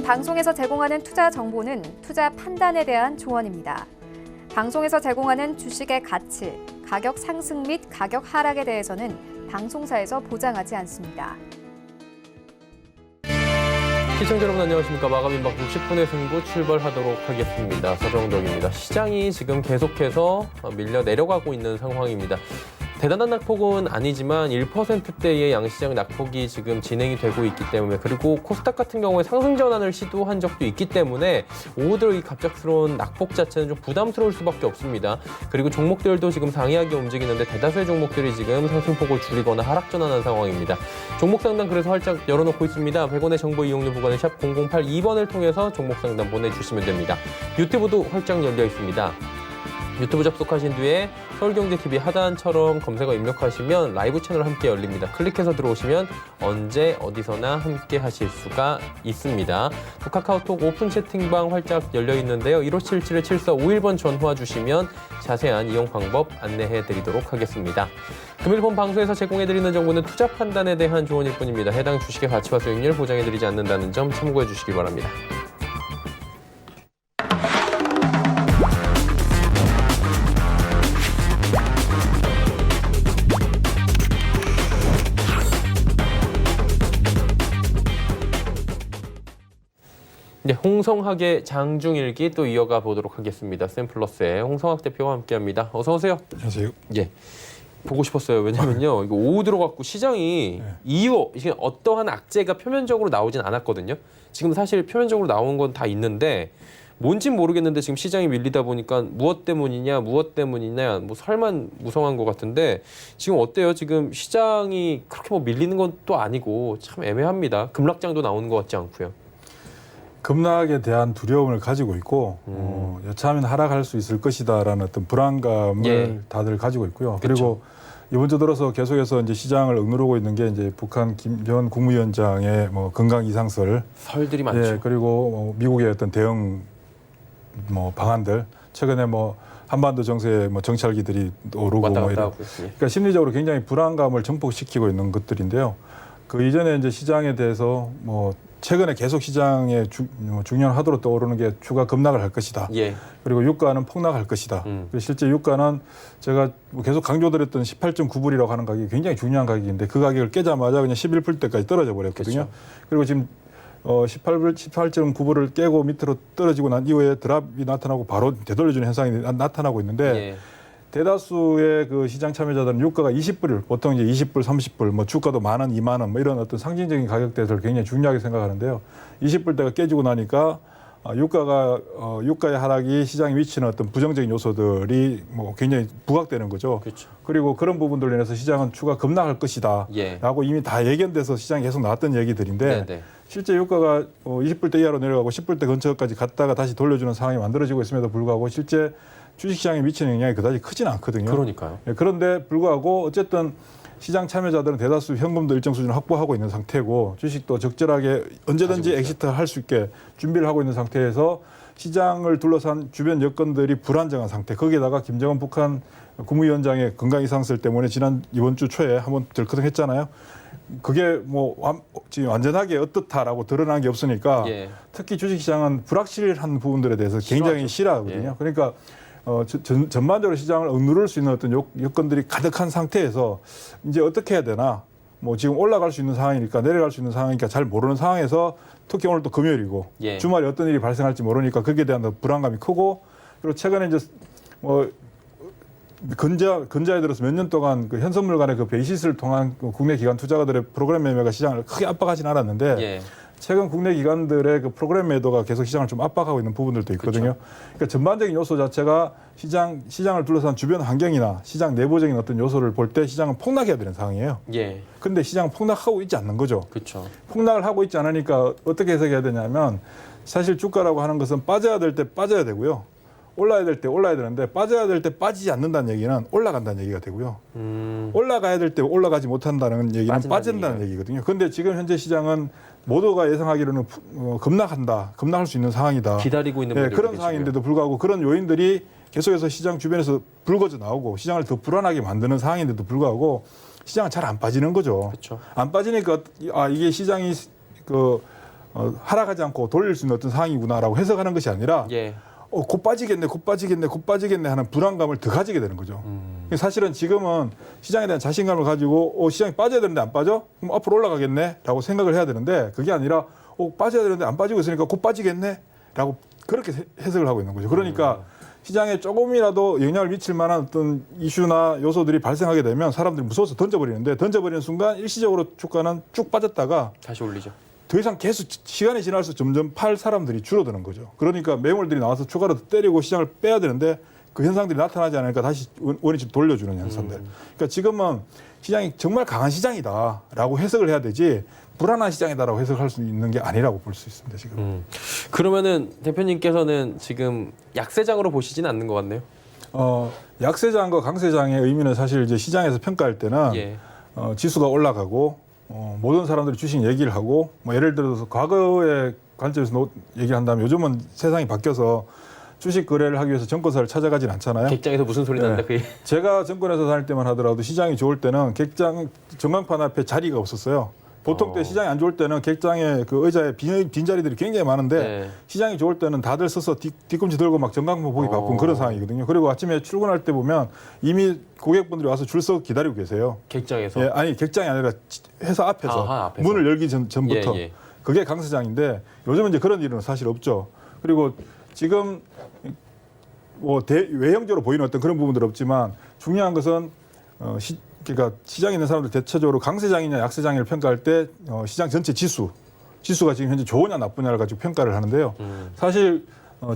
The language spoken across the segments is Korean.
방송에서 제공하는 투자 정보는 투자 판단에 대한 조언입니다. 방송에서 제공하는 주식의 가치, 가격 상승 및 가격 하락에 대해서는 방송사에서 보장하지 않습니다. 시청자 여러분 안녕하십니까. 마감인 방송 10분의 승부 출발하도록 하겠습니다. 서정덕입니다. 시장이 지금 계속해서 밀려 내려가고 있는 상황입니다. 대단한 낙폭은 아니지만 1%대의 양시장 낙폭이 지금 진행이 되고 있기 때문에, 그리고 코스닥 같은 경우에 상승 전환을 시도한 적도 있기 때문에 오후 들어 이 갑작스러운 낙폭 자체는 좀 부담스러울 수밖에 없습니다. 그리고 종목들도 지금 상이하게 움직이는데 대다수의 종목들이 지금 상승폭을 줄이거나 하락 전환한 상황입니다. 종목 상담 그래서 활짝 열어놓고 있습니다. 100원의 정보 이용료 부과는 샵 0082번을 통해서 종목 상담 보내주시면 됩니다. 유튜브도 활짝 열려 있습니다. 유튜브 접속하신 뒤에 서울경제TV 하단처럼 검색어 입력하시면 라이브 채널 함께 열립니다. 클릭해서 들어오시면 언제 어디서나 함께 하실 수가 있습니다. 또 카카오톡 오픈 채팅방 활짝 열려 있는데요. 1577-7451번 전화 주시면 자세한 이용 방법 안내해 드리도록 하겠습니다. 금일본 방송에서 제공해드리는 정보는 투자 판단에 대한 조언일 뿐입니다. 해당 주식의 가치와 수익률 보장해드리지 않는다는 점 참고해 주시기 바랍니다. 네, 홍성학의 장중일기 또 이어가 보도록 하겠습니다. 샘플러스의 홍성학 대표와 함께합니다. 어서 오세요. 안녕하세요. 예, 보고 싶었어요. 왜냐면요, 이거 오후 들어갔고 시장이 이후 지금 어떠한 악재가 표면적으로 나오진 않았거든요. 지금 사실 표면적으로 나온 건 다 있는데 뭔진 모르겠는데 지금 시장이 밀리다 보니까 무엇 때문이냐, 뭐 설만 무성한 것 같은데 지금 어때요? 지금 시장이 그렇게 뭐 밀리는 건 또 아니고 참 애매합니다. 급락장도 나오는 것 같지 않고요. 급락에 대한 두려움을 가지고 있고 여차하면 하락할 수 있을 것이다라는 어떤 불안감을 다들 가지고 있고요. 그쵸. 그리고 이번 주 들어서 계속해서 이제 시장을 억누르고 있는 게 이제 북한 김정은 국무위원장의 뭐 건강 이상설, 설들이 많죠. 그리고 미국의 어떤 대응 방안들, 최근에 한반도 정세에 정찰기들이 오르고 그러니까 심리적으로 굉장히 불안감을 증폭시키고 있는 것들인데요. 그 이전에 이제 시장에 대해서 최근에 계속 시장에 중요하도록 떠오르는 게 추가 급락을 할 것이다. 예. 그리고 유가는 폭락할 것이다. 실제 유가는 제가 계속 강조드렸던 18.9불이라고 하는 가격이 굉장히 중요한 가격인데 그 가격을 깨자마자 그냥 11불대까지 떨어져 버렸거든요. 그쵸. 그리고 지금 18.9불을 깨고 밑으로 떨어지고 난 이후에 드랍이 나타나고 바로 되돌려주는 현상이 나타나고 있는데 대다수의 그 시장 참여자들은 유가가 20불을 보통 이제 20불, 30불, 주가도 10,000원, 20,000원 이런 어떤 상징적인 가격대를 굉장히 중요하게 생각하는데요. 20불대가 깨지고 나니까 유가의 하락이 시장에 미치는 어떤 부정적인 요소들이 굉장히 부각되는 거죠. 그렇죠. 그리고 그런 부분들로 인해서 시장은 추가 급락할 것이다라고 이미 다 예견돼서 시장에 계속 나왔던 얘기들인데 실제 유가가 20불대 이하로 내려가고 10불대 근처까지 갔다가 다시 돌려주는 상황이 만들어지고 있음에도 불구하고 실제 주식시장에 미치는 영향이 그다지 크지는 않거든요. 그러니까요. 그런데 불구하고 어쨌든 시장 참여자들은 대다수 현금도 일정 수준을 확보하고 있는 상태고 주식도 적절하게 언제든지 엑시트할 수 있게 준비를 하고 있는 상태에서 시장을 둘러싼 주변 여건들이 불안정한 상태. 거기에다가 김정은 북한 국무위원장의 건강 이상설 때문에 이번 주 초에 한번 들커덩했잖아요. 그게 지금 완전하게 어떻다라고 드러난 게 없으니까 특히 주식시장은 불확실한 부분들에 대해서 굉장히 싫어하거든요. 그러니까 전반적으로 시장을 억누를 수 있는 어떤 여건들이 가득한 상태에서 이제 어떻게 해야 되나, 지금 올라갈 수 있는 상황이니까 내려갈 수 있는 상황이니까 잘 모르는 상황에서 특히 오늘 또 금요일이고 주말에 어떤 일이 발생할지 모르니까 거기에 대한 불안감이 크고, 그리고 최근에 이제 근자에 들어서 몇 년 동안 그 현선물 간의 그 베이시스를 통한 국내 기관 투자가들의 프로그램 매매가 시장을 크게 압박하진 않았는데 최근 국내 기관들의 그 프로그램 매도가 계속 시장을 좀 압박하고 있는 부분들도 있거든요. 그렇죠. 그러니까 전반적인 요소 자체가 시장을 둘러싼 주변 환경이나 시장 내부적인 어떤 요소를 볼 때 시장은 폭락해야 되는 상황이에요. 그런데 시장은 폭락하고 있지 않는 거죠. 그렇죠. 폭락을 하고 있지 않으니까 어떻게 해석해야 되냐면 사실 주가라고 하는 것은 빠져야 될 때 빠져야 되고요. 올라야 될 때 올라야 되는데 빠져야 될 때 빠지지 않는다는 얘기는 올라간다는 얘기가 되고요. 올라가야 될 때 올라가지 못한다는 얘기는 빠진다는 얘기거든요. 그런데 지금 현재 시장은 모두가 예상하기로는 급락할 수 있는 상황이다. 기다리고 있는 분들이 그런 상황인데도 불구하고 그런 요인들이 계속해서 시장 주변에서 불거져 나오고 시장을 더 불안하게 만드는 상황인데도 불구하고 시장은 잘 안 빠지는 거죠. 그렇죠. 안 빠지니까 이게 시장이 하락하지 않고 돌릴 수 있는 어떤 상황이구나라고 해석하는 것이 아니라 예. 곧 빠지겠네, 곧 빠지겠네, 곧 빠지겠네 하는 불안감을 더 가지게 되는 거죠. 사실은 지금은 시장에 대한 자신감을 가지고 시장이 빠져야 되는데 안 빠져? 그럼 앞으로 올라가겠네? 라고 생각을 해야 되는데 그게 아니라 빠져야 되는데 안 빠지고 있으니까 곧 빠지겠네? 라고 그렇게 해석을 하고 있는 거죠. 그러니까 시장에 조금이라도 영향을 미칠 만한 어떤 이슈나 요소들이 발생하게 되면 사람들이 무서워서 던져버리는데 던져버리는 순간 일시적으로 주가는 쭉 빠졌다가 다시 올리죠. 더 이상 계속 시간이 지날수록 점점 팔 사람들이 줄어드는 거죠. 그러니까 매물들이 나와서 추가로 때리고 시장을 빼야 되는데 그 현상들이 나타나지 않으니까 다시 원위치 돌려주는 현상들. 그러니까 지금은 시장이 정말 강한 시장이다라고 해석을 해야 되지 불안한 시장이다라고 해석할 수 있는 게 아니라고 볼 수 있습니다. 지금. 그러면은 대표님께서는 지금 약세장으로 보시진 않는 것 같네요. 약세장과 강세장의 의미는 사실 이제 시장에서 평가할 때는 예. 지수가 올라가고 모든 사람들이 주식 얘기를 하고 예를 들어서 과거의 관점에서 얘기를 한다면 요즘은 세상이 바뀌어서 주식 거래를 하기 위해서 정권사를 찾아가진 않잖아요. 객장에서 무슨 소리 나는데 그게. 제가 정권에서 다닐 때만 하더라도 시장이 좋을 때는 객장 전광판 앞에 자리가 없었어요. 보통 때 시장이 안 좋을 때는 객장에 그 의자에 빈자리들이 굉장히 많은데 네. 시장이 좋을 때는 다들 서서 뒤꿈치 들고 막 전광판 보기 바쁜 그런 상황이거든요. 그리고 아침에 출근할 때 보면 이미 고객분들이 와서 줄 서 기다리고 계세요. 객장에서. 예, 아니 객장이 아니라 회사 앞에서, 앞에서. 문을 열기 전부터 예. 그게 강세장인데 요즘은 이제 그런 일은 사실 없죠. 그리고 지금 외형적으로 보이는 어떤 그런 부분들 없지만 중요한 것은 그러니까 시장에 있는 사람들 대체적으로 강세장이냐 약세장을 평가할 때 시장 전체 지수가 지금 현재 좋으냐 나쁘냐를 가지고 평가를 하는데요. 사실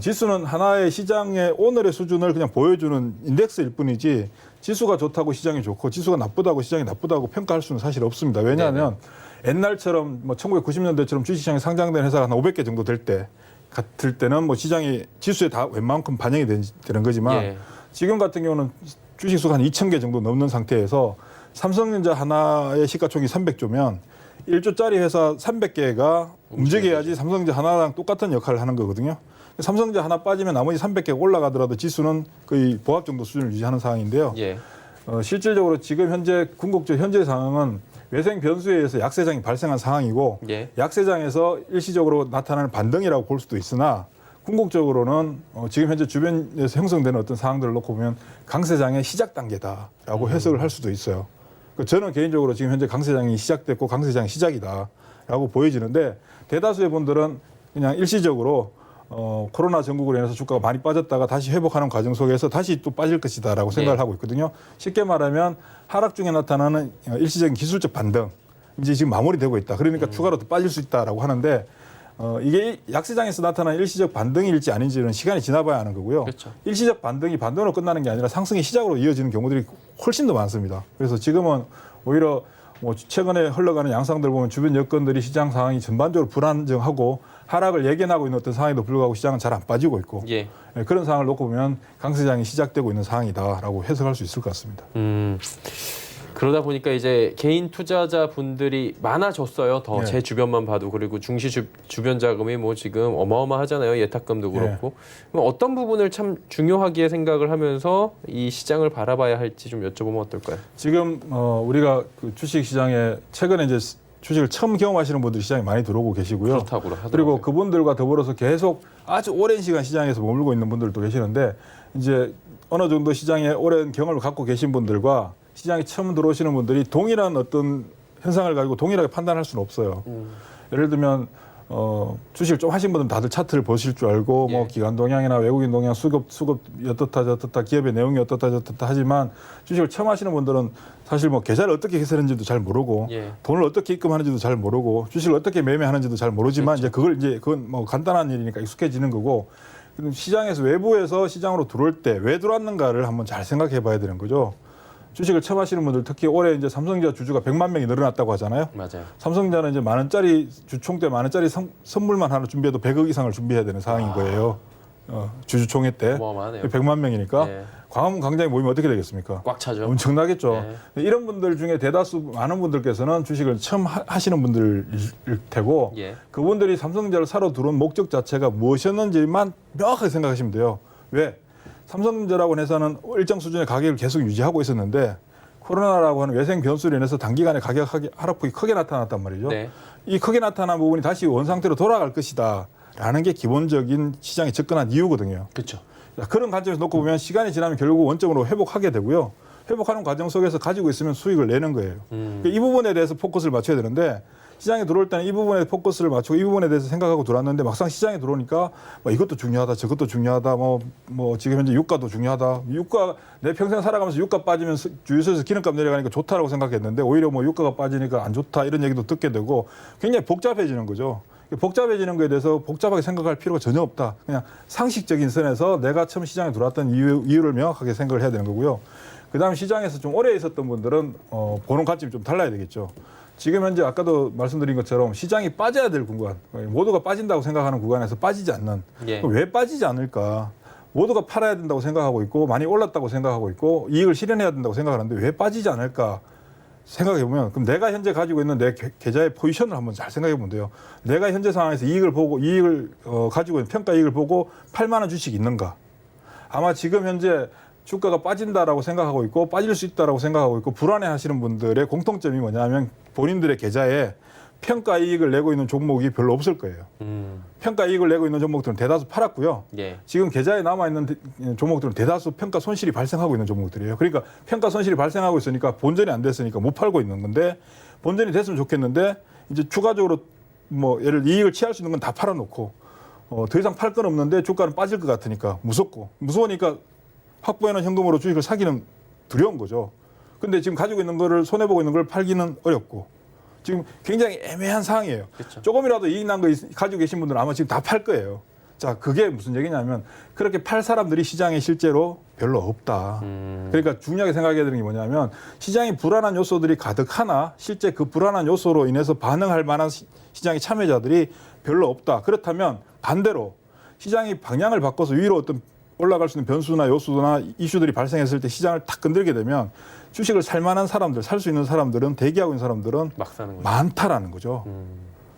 지수는 하나의 시장의 오늘의 수준을 그냥 보여주는 인덱스일 뿐이지 지수가 좋다고 시장이 좋고 지수가 나쁘다고 시장이 나쁘다고 평가할 수는 사실 없습니다. 왜냐하면 옛날처럼 1990년대처럼 주식시장에 상장된 회사가 한 500개 정도 될 때 같을 때는 시장이 지수에 다 웬만큼 반영이 되는 거지만 예. 지금 같은 경우는 주식수가 한 2,000개 정도 넘는 상태에서 삼성전자 하나의 시가총액이 300조면 1조짜리 회사 300개가 움직여야지 삼성전자 하나랑 똑같은 역할을 하는 거거든요. 삼성전자 하나 빠지면 나머지 300개가 올라가더라도 지수는 거의 보합 정도 수준을 유지하는 상황인데요. 예. 실질적으로 지금 현재 궁극적 현재 상황은 외생 변수에 의해서 약세장이 발생한 상황이고 예. 약세장에서 일시적으로 나타나는 반등이라고 볼 수도 있으나 궁극적으로는 지금 현재 주변에서 형성되는 어떤 상황들을 놓고 보면 강세장의 시작 단계다라고 해석을 할 수도 있어요. 저는 개인적으로 지금 현재 강세장이 시작됐고 강세장이 시작이다라고 보여지는데 대다수의 분들은 그냥 일시적으로 코로나 전국으로 인해서 주가가 많이 빠졌다가 다시 회복하는 과정 속에서 다시 또 빠질 것이다라고 생각을 하고 있거든요. 쉽게 말하면 하락 중에 나타나는 일시적인 기술적 반등 이제 지금 마무리되고 있다. 그러니까 추가로 더 빠질 수 있다라고 하는데 이게 약세장에서 나타나는 일시적 반등일지 아닌지는 시간이 지나봐야 하는 거고요. 그렇죠. 일시적 반등이 반등으로 끝나는 게 아니라 상승의 시작으로 이어지는 경우들이 훨씬 더 많습니다. 그래서 지금은 오히려 최근에 흘러가는 양상들 보면 주변 여건들이 시장 상황이 전반적으로 불안정하고 하락을 예견하고 있는 어떤 상황에도 불구하고 시장은 잘 안 빠지고 있고 예. 그런 상황을 놓고 보면 강세장이 시작되고 있는 상황이다라고 해석할 수 있을 것 같습니다. 그러다 보니까 이제 개인 투자자 분들이 많아졌어요. 더 제 주변만 봐도 그리고 중시 주변 자금이 지금 어마어마하잖아요. 예탁금도 그렇고. 그럼 어떤 부분을 참 중요하게 생각을 하면서 이 시장을 바라봐야 할지 좀 여쭤보면 어떨까요? 지금 우리가 그 주식 시장에 최근에 이제 주식을 처음 경험하시는 분들이 시장에 많이 들어오고 계시고요. 그렇다고 하더라고요. 그리고 그분들과 더불어서 계속 아주 오랜 시간 시장에서 머물고 있는 분들도 계시는데 이제 어느 정도 시장에 오랜 경험을 갖고 계신 분들과 시장에 처음 들어오시는 분들이 동일한 어떤 현상을 가지고 동일하게 판단할 수는 없어요. 예를 들면 주식을 좀 하신 분들은 다들 차트를 보실 줄 알고 예. 기관 동향이나 외국인 동향, 수급 어떻다 저떻다, 기업의 내용이 어떻다 저떻다 하지만 주식을 처음 하시는 분들은 사실 계좌를 어떻게 개설하는지도 잘 모르고 예. 돈을 어떻게 입금하는지도 잘 모르고 주식을 어떻게 매매하는지도 잘 모르지만 그렇죠. 그건 간단한 일이니까 익숙해지는 거고 시장에서 외부에서 시장으로 들어올 때 왜 들어왔는가를 한번 잘 생각해 봐야 되는 거죠. 주식을 처음 하시는 분들 특히 올해 이제 삼성전자 주주가 100만 명이 늘어났다고 하잖아요. 맞아요. 삼성전자는 이제 10,000원짜리 주총 때 10,000원짜리 선물만 하나 준비해도 100억 이상을 준비해야 되는 상황인 거예요. 주주총회 때 어마어마하네요. 100만 명이니까 예. 광화문 광장에 모이면 어떻게 되겠습니까? 꽉 차죠. 엄청나겠죠. 네. 이런 분들 중에 대다수 많은 분들께서는 주식을 처음 하시는 분들일 테고 예. 그분들이 삼성전자를 사러 들어온 목적 자체가 무엇이었는지만 명확하게 생각하시면 돼요. 왜? 삼성전자라고 회사는 일정 수준의 가격을 계속 유지하고 있었는데 코로나라고 하는 외생 변수로 인해서 단기간에 가격 하락폭이 크게 나타났단 말이죠. 네. 이 크게 나타난 부분이 다시 원상태로 돌아갈 것이다라는 게 기본적인 시장에 접근한 이유거든요. 그렇죠. 그런 관점에서 놓고 보면 시간이 지나면 결국 원점으로 회복하게 되고요. 회복하는 과정 속에서 가지고 있으면 수익을 내는 거예요. 그러니까 이 부분에 대해서 포커스를 맞춰야 되는데 시장에 들어올 때는 이 부분에 포커스를 맞추고 이 부분에 대해서 생각하고 들어왔는데 막상 시장에 들어오니까 뭐 이것도 중요하다, 저것도 중요하다, 뭐 지금 현재 유가도 중요하다. 유가 내 평생 살아가면서 유가 빠지면 주유소에서 기름값 내려가니까 좋다라고 생각했는데 오히려 뭐 유가가 빠지니까 안 좋다 이런 얘기도 듣게 되고 굉장히 복잡해지는 거죠. 복잡해지는 거에 대해서 복잡하게 생각할 필요가 전혀 없다. 그냥 상식적인 선에서 내가 처음 시장에 들어왔던 이유를 명확하게 생각을 해야 되는 거고요. 그다음 시장에서 좀 오래 있었던 분들은 보는 관점이 좀 달라야 되겠죠. 지금 현재 아까도 말씀드린 것처럼 시장이 빠져야 될 구간, 모두가 빠진다고 생각하는 구간에서 빠지지 않는, 예. 왜 빠지지 않을까? 모두가 팔아야 된다고 생각하고 있고 많이 올랐다고 생각하고 있고 이익을 실현해야 된다고 생각하는데 왜 빠지지 않을까 생각해 보면 그럼 내가 현재 가지고 있는 내 계좌의 포지션을 한번 잘 생각해 보면 돼요. 내가 현재 상황에서 이익을 보고 가지고 있는 평가 이익을 보고 8만 원 주식이 있는가? 아마 지금 현재 주가가 빠진다라고 생각하고 있고 빠질 수 있다라고 생각하고 있고 불안해하시는 분들의 공통점이 뭐냐면 본인들의 계좌에 평가 이익을 내고 있는 종목이 별로 없을 거예요. 평가 이익을 내고 있는 종목들은 대다수 팔았고요. 예. 지금 계좌에 남아있는 종목들은 대다수 평가 손실이 발생하고 있는 종목들이에요. 그러니까 평가 손실이 발생하고 있으니까 본전이 안 됐으니까 못 팔고 있는 건데 본전이 됐으면 좋겠는데 이제 추가적으로 뭐 예를 이익을 취할 수 있는 건 다 팔아놓고 더 이상 팔 건 없는데 주가는 빠질 것 같으니까 무서우니까 확보해놓은 현금으로 주식을 사기는 두려운 거죠. 근데 지금 가지고 있는 거를 손해보고 있는 걸 팔기는 어렵고 지금 굉장히 애매한 상황이에요. 그렇죠. 조금이라도 이익 난 거 가지고 계신 분들은 아마 지금 다 팔 거예요. 자, 그게 무슨 얘기냐면 그렇게 팔 사람들이 시장에 실제로 별로 없다. 그러니까 중요하게 생각해야 되는 게 뭐냐면 시장이 불안한 요소들이 가득하나 실제 그 불안한 요소로 인해서 반응할 만한 시장의 참여자들이 별로 없다. 그렇다면 반대로 시장이 방향을 바꿔서 위로 어떤 올라갈 수 있는 변수나 요소나 이슈들이 발생했을 때 시장을 탁 건들게 되면 주식을 살 만한 사람들, 살 수 있는 사람들은 대기하고 있는 사람들은 막 사는 거죠. 많다라는 거죠.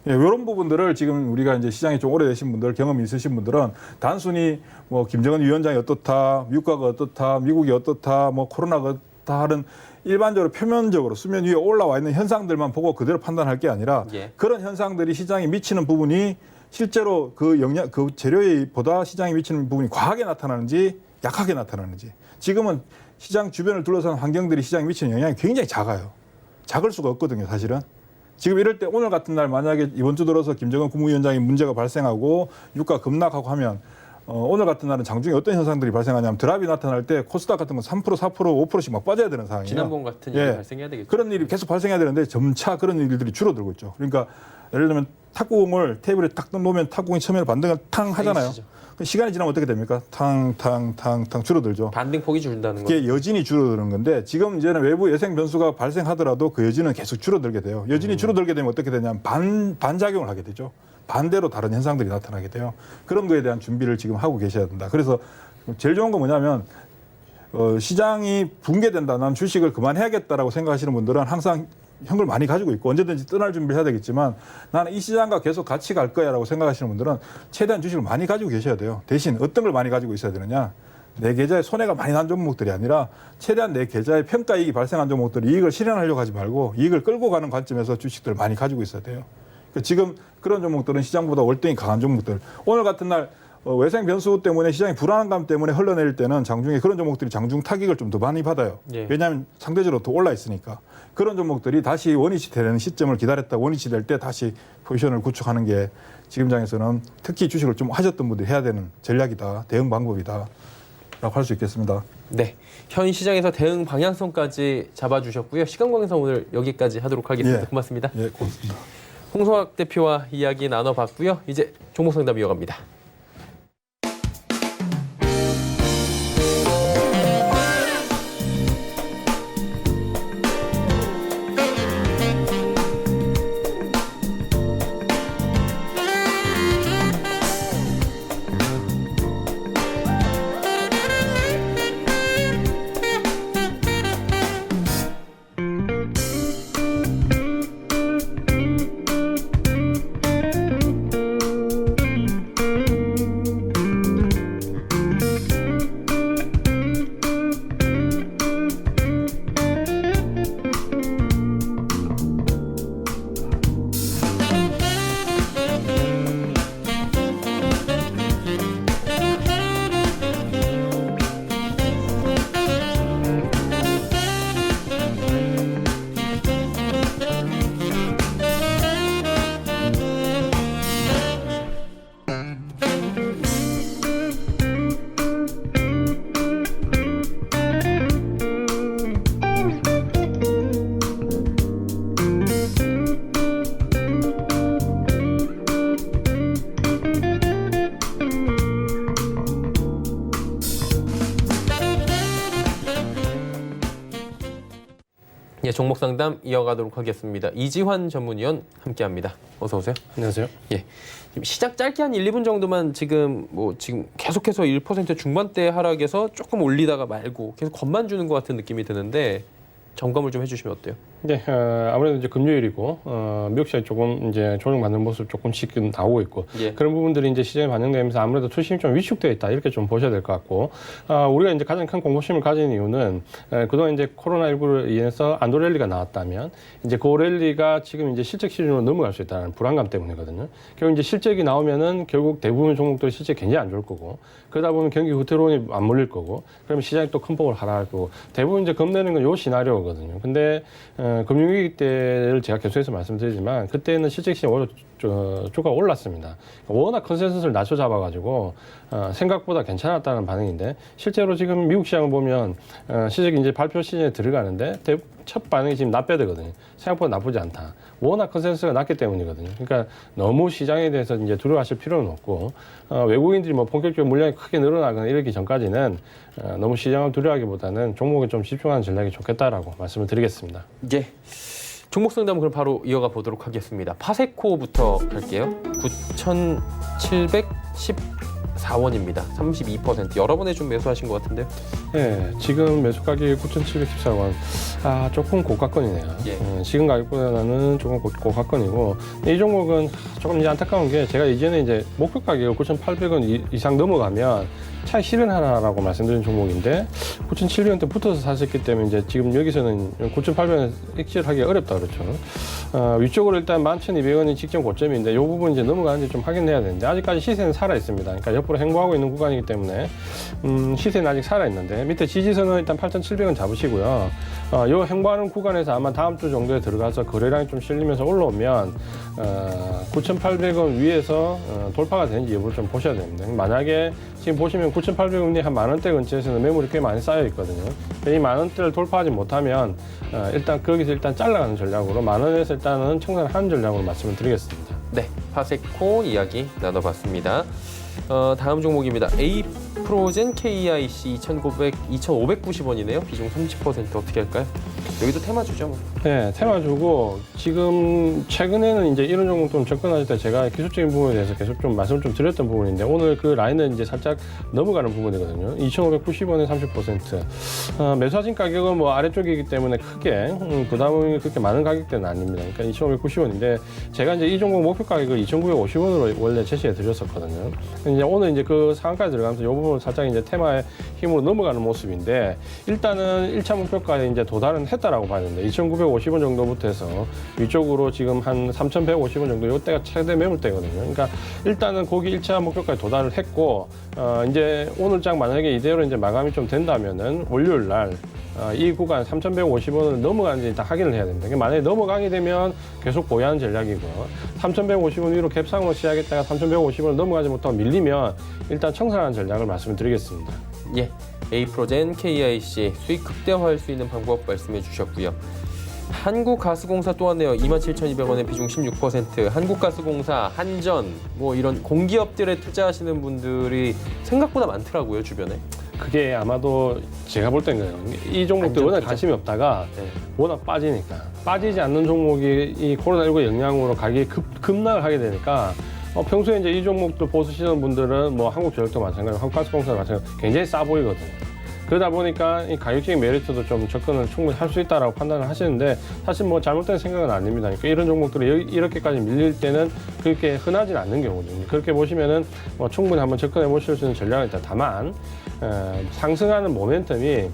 예, 이런 부분들을 지금 우리가 이제 시장에 좀 오래되신 분들, 경험이 있으신 분들은 단순히 뭐 김정은 위원장이 어떻다, 유가가 어떻다, 미국이 어떻다, 뭐 코로나가 어떻다 하는 일반적으로 표면적으로 수면 위에 올라와 있는 현상들만 보고 그대로 판단할 게 아니라 예. 그런 현상들이 시장에 미치는 부분이 실제로 그 재료에 보다 시장에 미치는 부분이 과하게 나타나는지 약하게 나타나는지 지금은 시장 주변을 둘러싼 환경들이 시장에 미치는 영향이 굉장히 작아요. 작을 수가 없거든요, 사실은. 지금 이럴 때 오늘 같은 날 만약에 이번 주 들어서 김정은 국무위원장이 문제가 발생하고 유가 급락하고 하면 오늘 같은 날은 장중에 어떤 현상들이 발생하냐면 드랍이 나타날 때 코스닥 같은 건 3%, 4%, 5%씩 막 빠져야 되는 상황이에요. 지난번 같은 일이 발생해야 되겠죠. 그런 일이 계속 발생해야 되는데 점차 그런 일들이 줄어들고 있죠. 그러니까 예를 들면 탁구공을 테이블에 딱 놓으면 탁구공이 처음에는 반등을 탕 하잖아요. 아이시죠. 시간이 지나면 어떻게 됩니까? 탕 줄어들죠. 반등폭이 줄다는 거죠. 그게 여진이 줄어드는 건데 지금 이제는 외부 예생 변수가 발생하더라도 그 여진은 계속 줄어들게 돼요. 여진이 줄어들게 되면 어떻게 되냐면 반작용을 하게 되죠. 반대로 다른 현상들이 나타나게 돼요. 그런 거에 대한 준비를 지금 하고 계셔야 된다. 그래서 제일 좋은 건 뭐냐면 시장이 붕괴된다. 난 주식을 그만해야겠다라고 생각하시는 분들은 항상 현금을 많이 가지고 있고 언제든지 떠날 준비를 해야 되겠지만 나는 이 시장과 계속 같이 갈 거야라고 생각하시는 분들은 최대한 주식을 많이 가지고 계셔야 돼요. 대신 어떤 걸 많이 가지고 있어야 되느냐. 내 계좌에 손해가 많이 난 종목들이 아니라 최대한 내 계좌에 평가 이익이 발생한 종목들 이익을 실현하려고 하지 말고 이익을 끌고 가는 관점에서 주식들을 많이 가지고 있어야 돼요. 그러니까 지금 그런 종목들은 시장보다 월등히 강한 종목들. 오늘 같은 날 외생 변수 때문에 시장이 불안감 때문에 흘러내릴 때는 장중에 그런 종목들이 장중 타격을 좀 더 많이 받아요. 예. 왜냐하면 상대적으로 더 올라 있으니까. 그런 종목들이 다시 원위치 되는 시점을 기다렸다 원위치 될 때 다시 포지션을 구축하는 게 지금 장에서는 특히 주식을 좀 하셨던 분들이 해야 되는 전략이다. 대응 방법이다. 라고 할 수 있겠습니다. 네, 현 시장에서 대응 방향성까지 잡아주셨고요. 시간 관계상 오늘 여기까지 하도록 하겠습니다. 예. 고맙습니다. 예, 고맙습니다. 홍성학 대표와 이야기 나눠봤고요. 이제 종목 상담 이어갑니다. 예, 종목 상담 이어가도록 하겠습니다. 이지환 전문위원 함께합니다. 어서 오세요. 안녕하세요. 예. 지금 시작 짧게 한 1, 2분 정도만 지금 계속해서 1% 중반대 하락에서 조금 올리다가 말고 계속 겁만 주는 것 같은 느낌이 드는데 점검을 좀 해주시면 어때요? 네, 아무래도 이제 금요일이고 미국 시장이 조금 이제 조정받는 모습 조금씩 나오고 있고 예. 그런 부분들이 이제 시장에 반영되면서 아무래도 투심이 좀 위축되어 있다 이렇게 좀 보셔야 될 것 같고 우리가 이제 가장 큰 공포심을 가진 이유는 그동안 이제 코로나19로 인해서 안도 랠리가 나왔다면 이제 그 랠리가 지금 이제 실적 시즌으로 넘어갈 수 있다는 불안감 때문이거든요. 결국 이제 실적이 나오면은 결국 대부분 종목들이 실적 굉장히 안 좋을 거고 그러다 보면 경기 후퇴론이 안 몰릴 거고 그러면 시장이 또 큰 폭을 하락하고 대부분 이제 겁내는 건 요 시나리오거든요. 근데 금융위기 때를 제가 계속해서 말씀드리지만 그때는 실적 시장이 오히려 주가가 올랐습니다. 워낙 컨센서스를 낮춰 잡아가지고 생각보다 괜찮았다는 반응인데 실제로 지금 미국 시장을 보면 실적이 이제 발표 시즌에 들어가는데 첫 반응이 지금 나빼드거든요. 생각보다 나쁘지 않다. 워낙 컨센서스가 낮기 때문이거든요. 그러니까 너무 시장에 대해서 이제 두려워하실 필요는 없고 외국인들이 뭐 본격적으로 물량이 크게 늘어나거나 이러기 전까지는 너무 시장을 두려워하기보다는 종목에 좀 집중하는 전략이 좋겠다라고 말씀을 드리겠습니다. 예. 종목 상담은 그럼 바로 이어가 보도록 하겠습니다. 파세코부터 갈게요. 9,714원입니다. 32%. 여러 번에 좀 매수하신 것 같은데요? 네, 지금 매수 가격이 9,714원. 조금 고가권이네요. 예. 지금 가격보다는 조금 고가권이고 이 종목은 조금 이제 안타까운 게 제가 이전에 이제 목표 가격을 9,800원 이상 넘어가면 차익 실현하라고 말씀드린 종목인데 9,700원대 붙어서 샀었기 때문에 이제 지금 여기서는 9,800원 익절하기 어렵다 그렇죠. 위쪽으로 일단 11,200원이 직전 고점인데 이 부분 이제 넘어가는지 좀 확인해야 되는데 아직까지 시세는 살아 있습니다. 그러니까 옆으로 횡보하고 있는 구간이기 때문에 시세는 아직 살아 있는데 밑에 지지선은 일단 8,700원 잡으시고요. 이 횡보하는 구간에서 아마 다음 주 정도에 들어가서 거래량이 좀 실리면서 올라오면 9,800원 위에서 돌파가 되는지 여부를 좀 보셔야 됩니다. 만약에 지금 보시면 9,800원이 한 만원대 근처에서는 매물이 꽤 많이 쌓여 있거든요. 이 만원대를 돌파하지 못하면 일단 거기서 일단 잘라가는 전략으로 만원에서 일단은 청산하는 전략으로 말씀을 드리겠습니다. 네, 파세코 이야기 나눠봤습니다. 다음 종목입니다. A프로젠 KIC 2,590원이네요. 비중 30% 어떻게 할까요? 여기도 테마주죠. 뭐. 네, 테마주고 지금 최근에는 이제 이런 종목 좀 접근할 때 제가 기술적인 부분에 대해서 계속 좀 말씀을 좀 드렸던 부분인데 오늘 그 라인은 이제 살짝 넘어가는 부분이거든요. 2,590원에 30%. 매수하신 가격은 뭐 아래쪽이기 때문에 크게 부담이 그렇게 많은 가격대는 아닙니다. 그러니까 2,590원인데 제가 이제 이 종목 목표 가격을 2,950원으로 원래 제시해 드렸었거든요. 이제 오늘 이제 그 상한가에 들어가면서 이 부분을 살짝 이제 테마의 힘으로 넘어가는 모습인데 일단은 1차 목표가에 이제 도달은 했다라고 봐야 됩니다. 2,950원 정도부터 해서 위쪽으로 지금 한 3,150원 정도 이때가 최대 매물대거든요. 그러니까 일단은 거기 1차 목표가에 도달을 했고 이제 오늘장 만약에 이대로 이제 마감이 좀 된다면은 월요일 날 이 구간 3,150원을 넘어가는지 다 확인을 해야 됩니다. 만약에 넘어가게 되면 계속 보유하는 전략이고 3,150원 위로 갭상으로 시작했다가 3,150원을 넘어가지 못하고 밀리면 일단 청산하는 전략을 말씀드리겠습니다. 예, A프로젠 KIC 수익 극대화할 수 있는 방법 말씀해 주셨고요. 한국가스공사 또 왔네요. 27,200원에 비중 16%. 한국가스공사, 한전 뭐 이런 공기업들에 투자하시는 분들이 생각보다 많더라고요, 주변에. 그게 아마도 제가 볼 때는 이 종목들 워낙 관심이 없다가 네. 워낙 빠지니까 빠지지 않는 종목이 이 코로나19 영향으로 가격이 급락을 하게 되니까 평소에 이제 이 종목도 보시는 분들은 뭐 한국전력도 마찬가지고 한국가스공사도 마찬가지고 굉장히 싸 보이거든요. 그러다 보니까 이 가격적인 메리트도 좀 접근을 충분히 할 수 있다라고 판단을 하시는데 사실 뭐 잘못된 생각은 아닙니다. 그러니까 이런 종목들이 이렇게까지 밀릴 때는 그렇게 흔하진 않는 경우죠. 그렇게 보시면은 뭐 충분히 한번 접근해 보실 수 있는 전략이 있다. 다만 상승하는 모멘텀이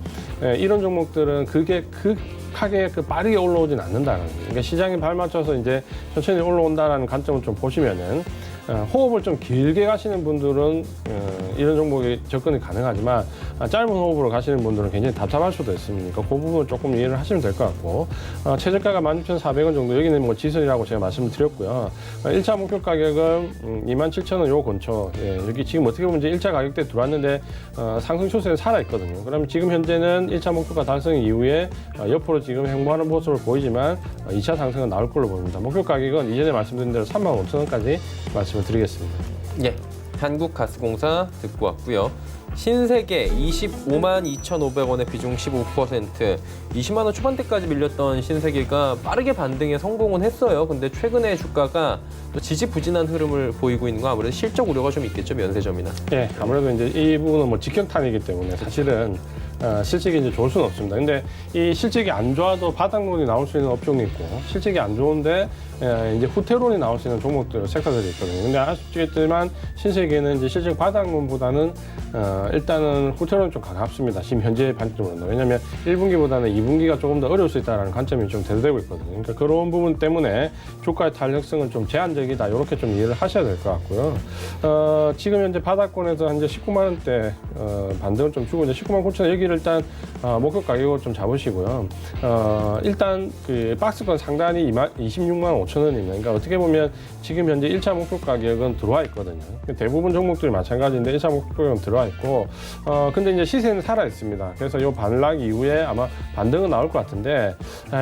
이런 종목들은 그게 급하게 빠르게 올라오진 않는다는 거예요. 그러니까 시장에 발맞춰서 이제 천천히 올라온다라는 관점을 좀 보시면은 호흡을 좀 길게 가시는 분들은 이런 종목에 접근이 가능하지만 짧은 호흡으로 가시는 분들은 굉장히 답답할 수도 있으니까 그 부분을 조금 이해를 하시면 될 것 같고 최저가가 16,400원 정도 여기는 뭐 지선이라고 제가 말씀을 드렸고요. 1차 목표 가격은 27,000원 요 근처 여기 지금 어떻게 보면 이제 1차 가격대 들어왔는데 상승 추세는 살아있거든요. 그럼 지금 현재는 1차 목표가 달성 이후에 옆으로 지금 횡보하는 모습을 보이지만 2차 상승은 나올 걸로 보입니다. 목표 가격은 이전에 말씀드린 대로 35,000원까지 말씀을 드리겠습니다. 예, 한국가스공사 듣고 왔고요. 신세계 25만 2,500원에 비중 15%, 20만 원 초반대까지 밀렸던 신세계가 빠르게 반등에 성공은 했어요. 근데 최근에 주가가 또 지지부진한 흐름을 보이고 있는 거 아무래도 실적 우려가 좀 있겠죠, 면세점이나. 예, 아무래도 이제 이 부분은 뭐 직격탄이기 때문에 사실은 실적이 이제 좋을 수는 없습니다. 근데 이 실적이 안 좋아도 바닥론이 나올 수 있는 업종이 있고, 실적이 안 좋은데 이제 후퇴론이 나올 수 있는 종목들, 섹터들이 있거든요. 근데 아시겠지만 신세계는 이제 실적 바닥론보다는 일단은 후퇴론이 좀 가깝습니다. 지금 현재 관점으로는. 왜냐하면 1분기보다는 2분기가 조금 더 어려울 수 있다는 관점이 좀 대두되고 있거든요. 그러니까 그런 부분 때문에 주가의 탄력성은 좀 제한적이다. 이렇게 좀 이해를 하셔야 될 것 같고요. 지금 현재 바닥권에서 현재 19만 원대 반등을 좀 주고 이제 19만 9천 원 여기를 일단 목표 가격으로 좀 잡으시고요. 일단 그 박스권 상단이 26만 5천 원입니다. 그러니까 어떻게 보면 지금 현재 1차 목표 가격은 들어와 있거든요. 대부분 종목들이 마찬가지인데 1차 목표 가격은 들어와 있고, 근데 이제 시세는 살아 있습니다. 그래서 이 반락 이후에 아마 반등은 나올 것 같은데,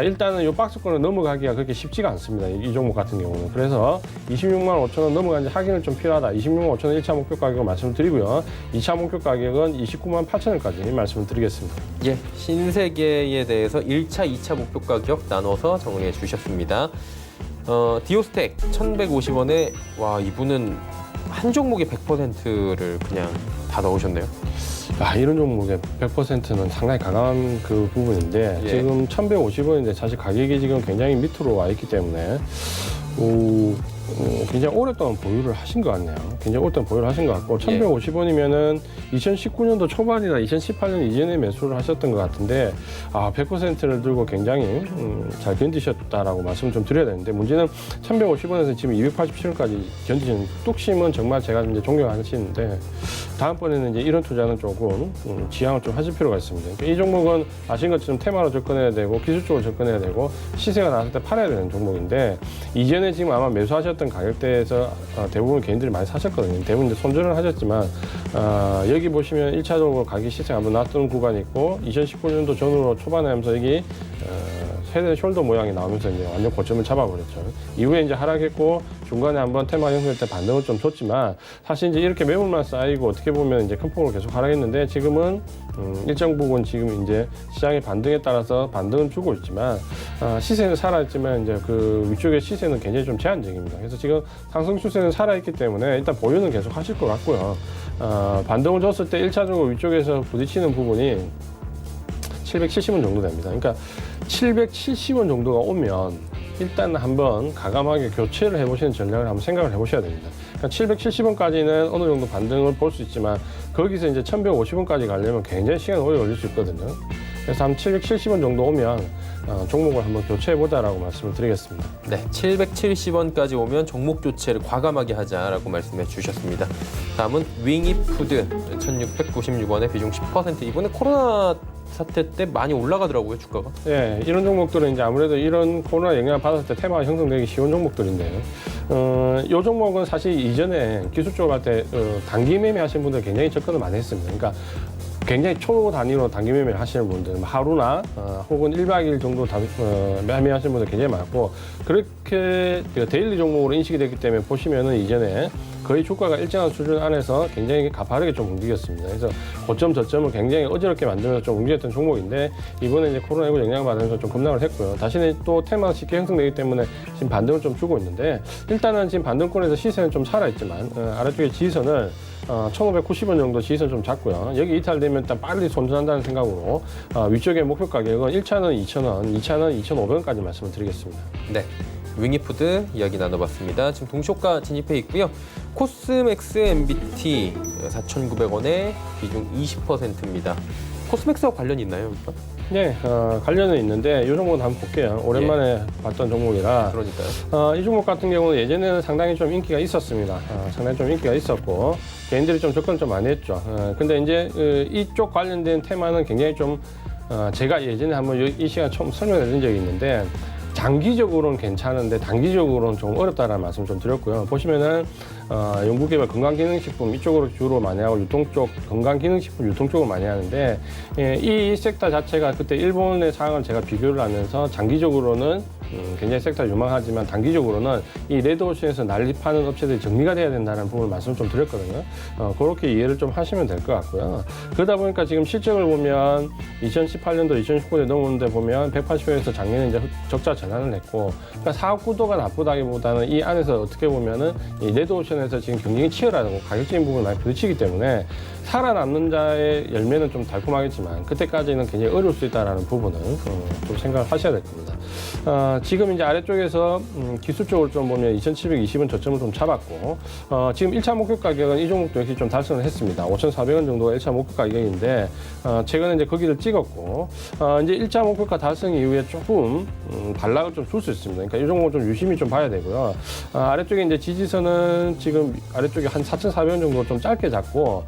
일단은 이 박스권을 넘어가기가 그렇게 쉽지가 않습니다. 이 종목 같은 경우는. 그래서 26만 5천 원 넘어간지 확인은 좀 필요하다. 26만 5천 원 1차 목표 가격을 말씀드리고요. 2차 목표 가격은 29만 8천 원까지 말씀을 드리겠습니다. 예, 신세계에 대해서 1차, 2차 목표 가격 나눠서 정리해 주셨습니다. 디오스텍 1,150원에 와, 이분은 한 종목에 100%를 그냥 다 넣으셨네요. 이런 종목의 100%는 상당히 강한 그 부분인데, 예. 지금 1,150원인데 사실 가격이 지금 굉장히 밑으로 와 있기 때문에 굉장히 오랫동안 보유를 하신 것 같네요. 굉장히 오랫동안 보유를 하신 것 같고, 1,150원이면은 2019년도 초반이나 2018년 이전에 매수를 하셨던 것 같은데, 100%를 들고 굉장히 잘 견디셨다라고 말씀을 좀 드려야 되는데, 문제는 1,150원에서 지금 287원까지 견디신 뚝심은 정말 제가 이제 존경하시는데, 다음번에는 이제 이런 투자는 조금 지양을 좀 하실 필요가 있습니다. 그러니까 이 종목은 아시는 것처럼 테마로 접근해야 되고 기술적으로 접근해야 되고 시세가 나왔을 때 팔아야 되는 종목인데, 이전에 지금 아마 매수하셨던 가격대에서 대부분 개인들이 많이 사셨거든요. 대부분 이제 손절을 하셨지만, 여기 보시면 1차적으로 가격 시세가 한번 났던 구간이 있고, 2019년도 전후로 초반에 하면서 여기 세대 숄더 모양이 나오면서 이제 완전 고점을 잡아버렸죠. 이후에 이제 하락했고, 중간에 한번 테마 형성될 때 반등을 좀 줬지만, 사실 이제 이렇게 매물만 쌓이고 어떻게 보면 이제 큰 폭으로 계속 하락했는데, 지금은 일정 부분 지금 이제 시장의 반등에 따라서 반등은 주고 있지만, 시세는 살아있지만 이제 그 위쪽의 시세는 굉장히 좀 제한적입니다. 그래서 지금 상승 추세는 살아있기 때문에 일단 보유는 계속 하실 것 같고요. 반등을 줬을 때 1차적으로 위쪽에서 부딪히는 부분이 770원 정도 됩니다. 그러니까 770원 정도가 오면 일단 한번 가감하게 교체를 해보시는 전략을 한번 생각을 해보셔야 됩니다. 그러니까 770원까지는 어느 정도 반등을 볼 수 있지만, 거기서 이제 1150원까지 가려면 굉장히 시간이 오래 걸릴 수 있거든요. 그래서 한 770원 정도 오면 종목을 한번 교체해보자라고 말씀을 드리겠습니다. 네, 770원까지 오면 종목 교체를 과감하게 하자라고 말씀해 주셨습니다. 다음은 윙이푸드 1,696원에 비중 10%. 이번에 코로나 사태 때 많이 올라가더라고요, 주가가. 예, 이런 종목들은 이제 아무래도 이런 코로나 영향을 받았을 때 테마가 형성되기 쉬운 종목들인데요. 이 종목은 사실 이전에 기술적으로 할 때 단기 매매 하시는 분들 굉장히 접근을 많이 했습니다. 그러니까 굉장히 초 단위로 단기 매매를 하시는 분들, 하루나 혹은 1박 2일 정도 매매하시는 분들 굉장히 많고, 그렇게 데일리 종목으로 인식이 됐기 때문에 보시면은 이전에 거의 주가가 일정한 수준 안에서 굉장히 가파르게 좀 움직였습니다. 그래서 고점 저점을 굉장히 어지럽게 만들면서 좀 움직였던 종목인데, 이번에 이제 코로나19 영향을 받으면서 좀 급락을 했고요. 다시는 또 테마가 쉽게 형성되기 때문에 지금 반등을 좀 주고 있는데, 일단은 지금 반등권에서 시세는 좀 살아있지만 아래쪽에 지지선을 1,590원 정도 지지선 좀 잡고요. 여기 이탈되면 일단 빨리 손절한다는 생각으로 위쪽의 목표 가격은 1차는 2,000원, 2차는 2,500원까지 말씀을 드리겠습니다. 네, 윙이푸드 이야기 나눠봤습니다. 지금 동시효과 진입해 있고요. 코스맥스 MBT 4,900원에 비중 20%입니다. 코스맥스와 관련이 있나요, 이거? 네, 관련은 있는데 이 종목은 한번 볼게요. 오랜만에 봤던 종목이라. 그러니까요. 이 종목 같은 경우는 예전에는 상당히 좀 인기가 있었습니다. 상당히 좀 인기가 있었고 개인들이 좀 접근 좀 많이 했죠. 근데 이제 이쪽 관련된 테마는 굉장히 좀 제가 예전에 한번 이 시간 처음 설명해 드린 적이 있는데, 장기적으로는 괜찮은데 단기적으로는 좀 어렵다라는 말씀 좀 드렸고요. 보시면은 연구개발 건강기능식품 이쪽으로 주로 많이 하고, 유통 쪽 건강기능식품 유통 쪽을 많이 하는데, 이 섹터 자체가 그때 일본의 상황을 제가 비교를 하면서 장기적으로는 굉장히 섹터가 유망하지만 단기적으로는 이 레드오션에서 난립하는 업체들이 정리가 돼야 된다는 부분을 말씀을 좀 드렸거든요. 그렇게 이해를 좀 하시면 될 것 같고요. 그러다 보니까 지금 실적을 보면 2018년도, 2019년에 넘어오는데 보면 180회에서 작년에 이제 적자 전환을 했고, 그러니까 사업 구도가 나쁘다기보다는 이 안에서 어떻게 보면은 이 레드오션에서 지금 경쟁이 치열하고 가격적인 부분을 많이 부딪히기 때문에 살아남는 자의 열매는 좀 달콤하겠지만 그때까지는 굉장히 어려울 수 있다는 부분을 좀 생각을 하셔야 될 겁니다. 지금 이제 아래쪽에서 기술적으로 좀 보면 2,720원 저점을 좀 잡았고, 지금 1차 목표 가격은 이 종목도 역시 좀 달성을 했습니다. 5,400원 정도가 1차 목표 가격인데, 최근에 이제 거기를 찍었고, 이제 1차 목표가 달성 이후에 조금 반락을 좀 줄 수 있습니다. 그러니까 이 종목은 좀 유심히 좀 봐야 되고요. 아래쪽에 이제 지지선은 지금 아래쪽에 한 4,400원 정도 좀 짧게 잡고,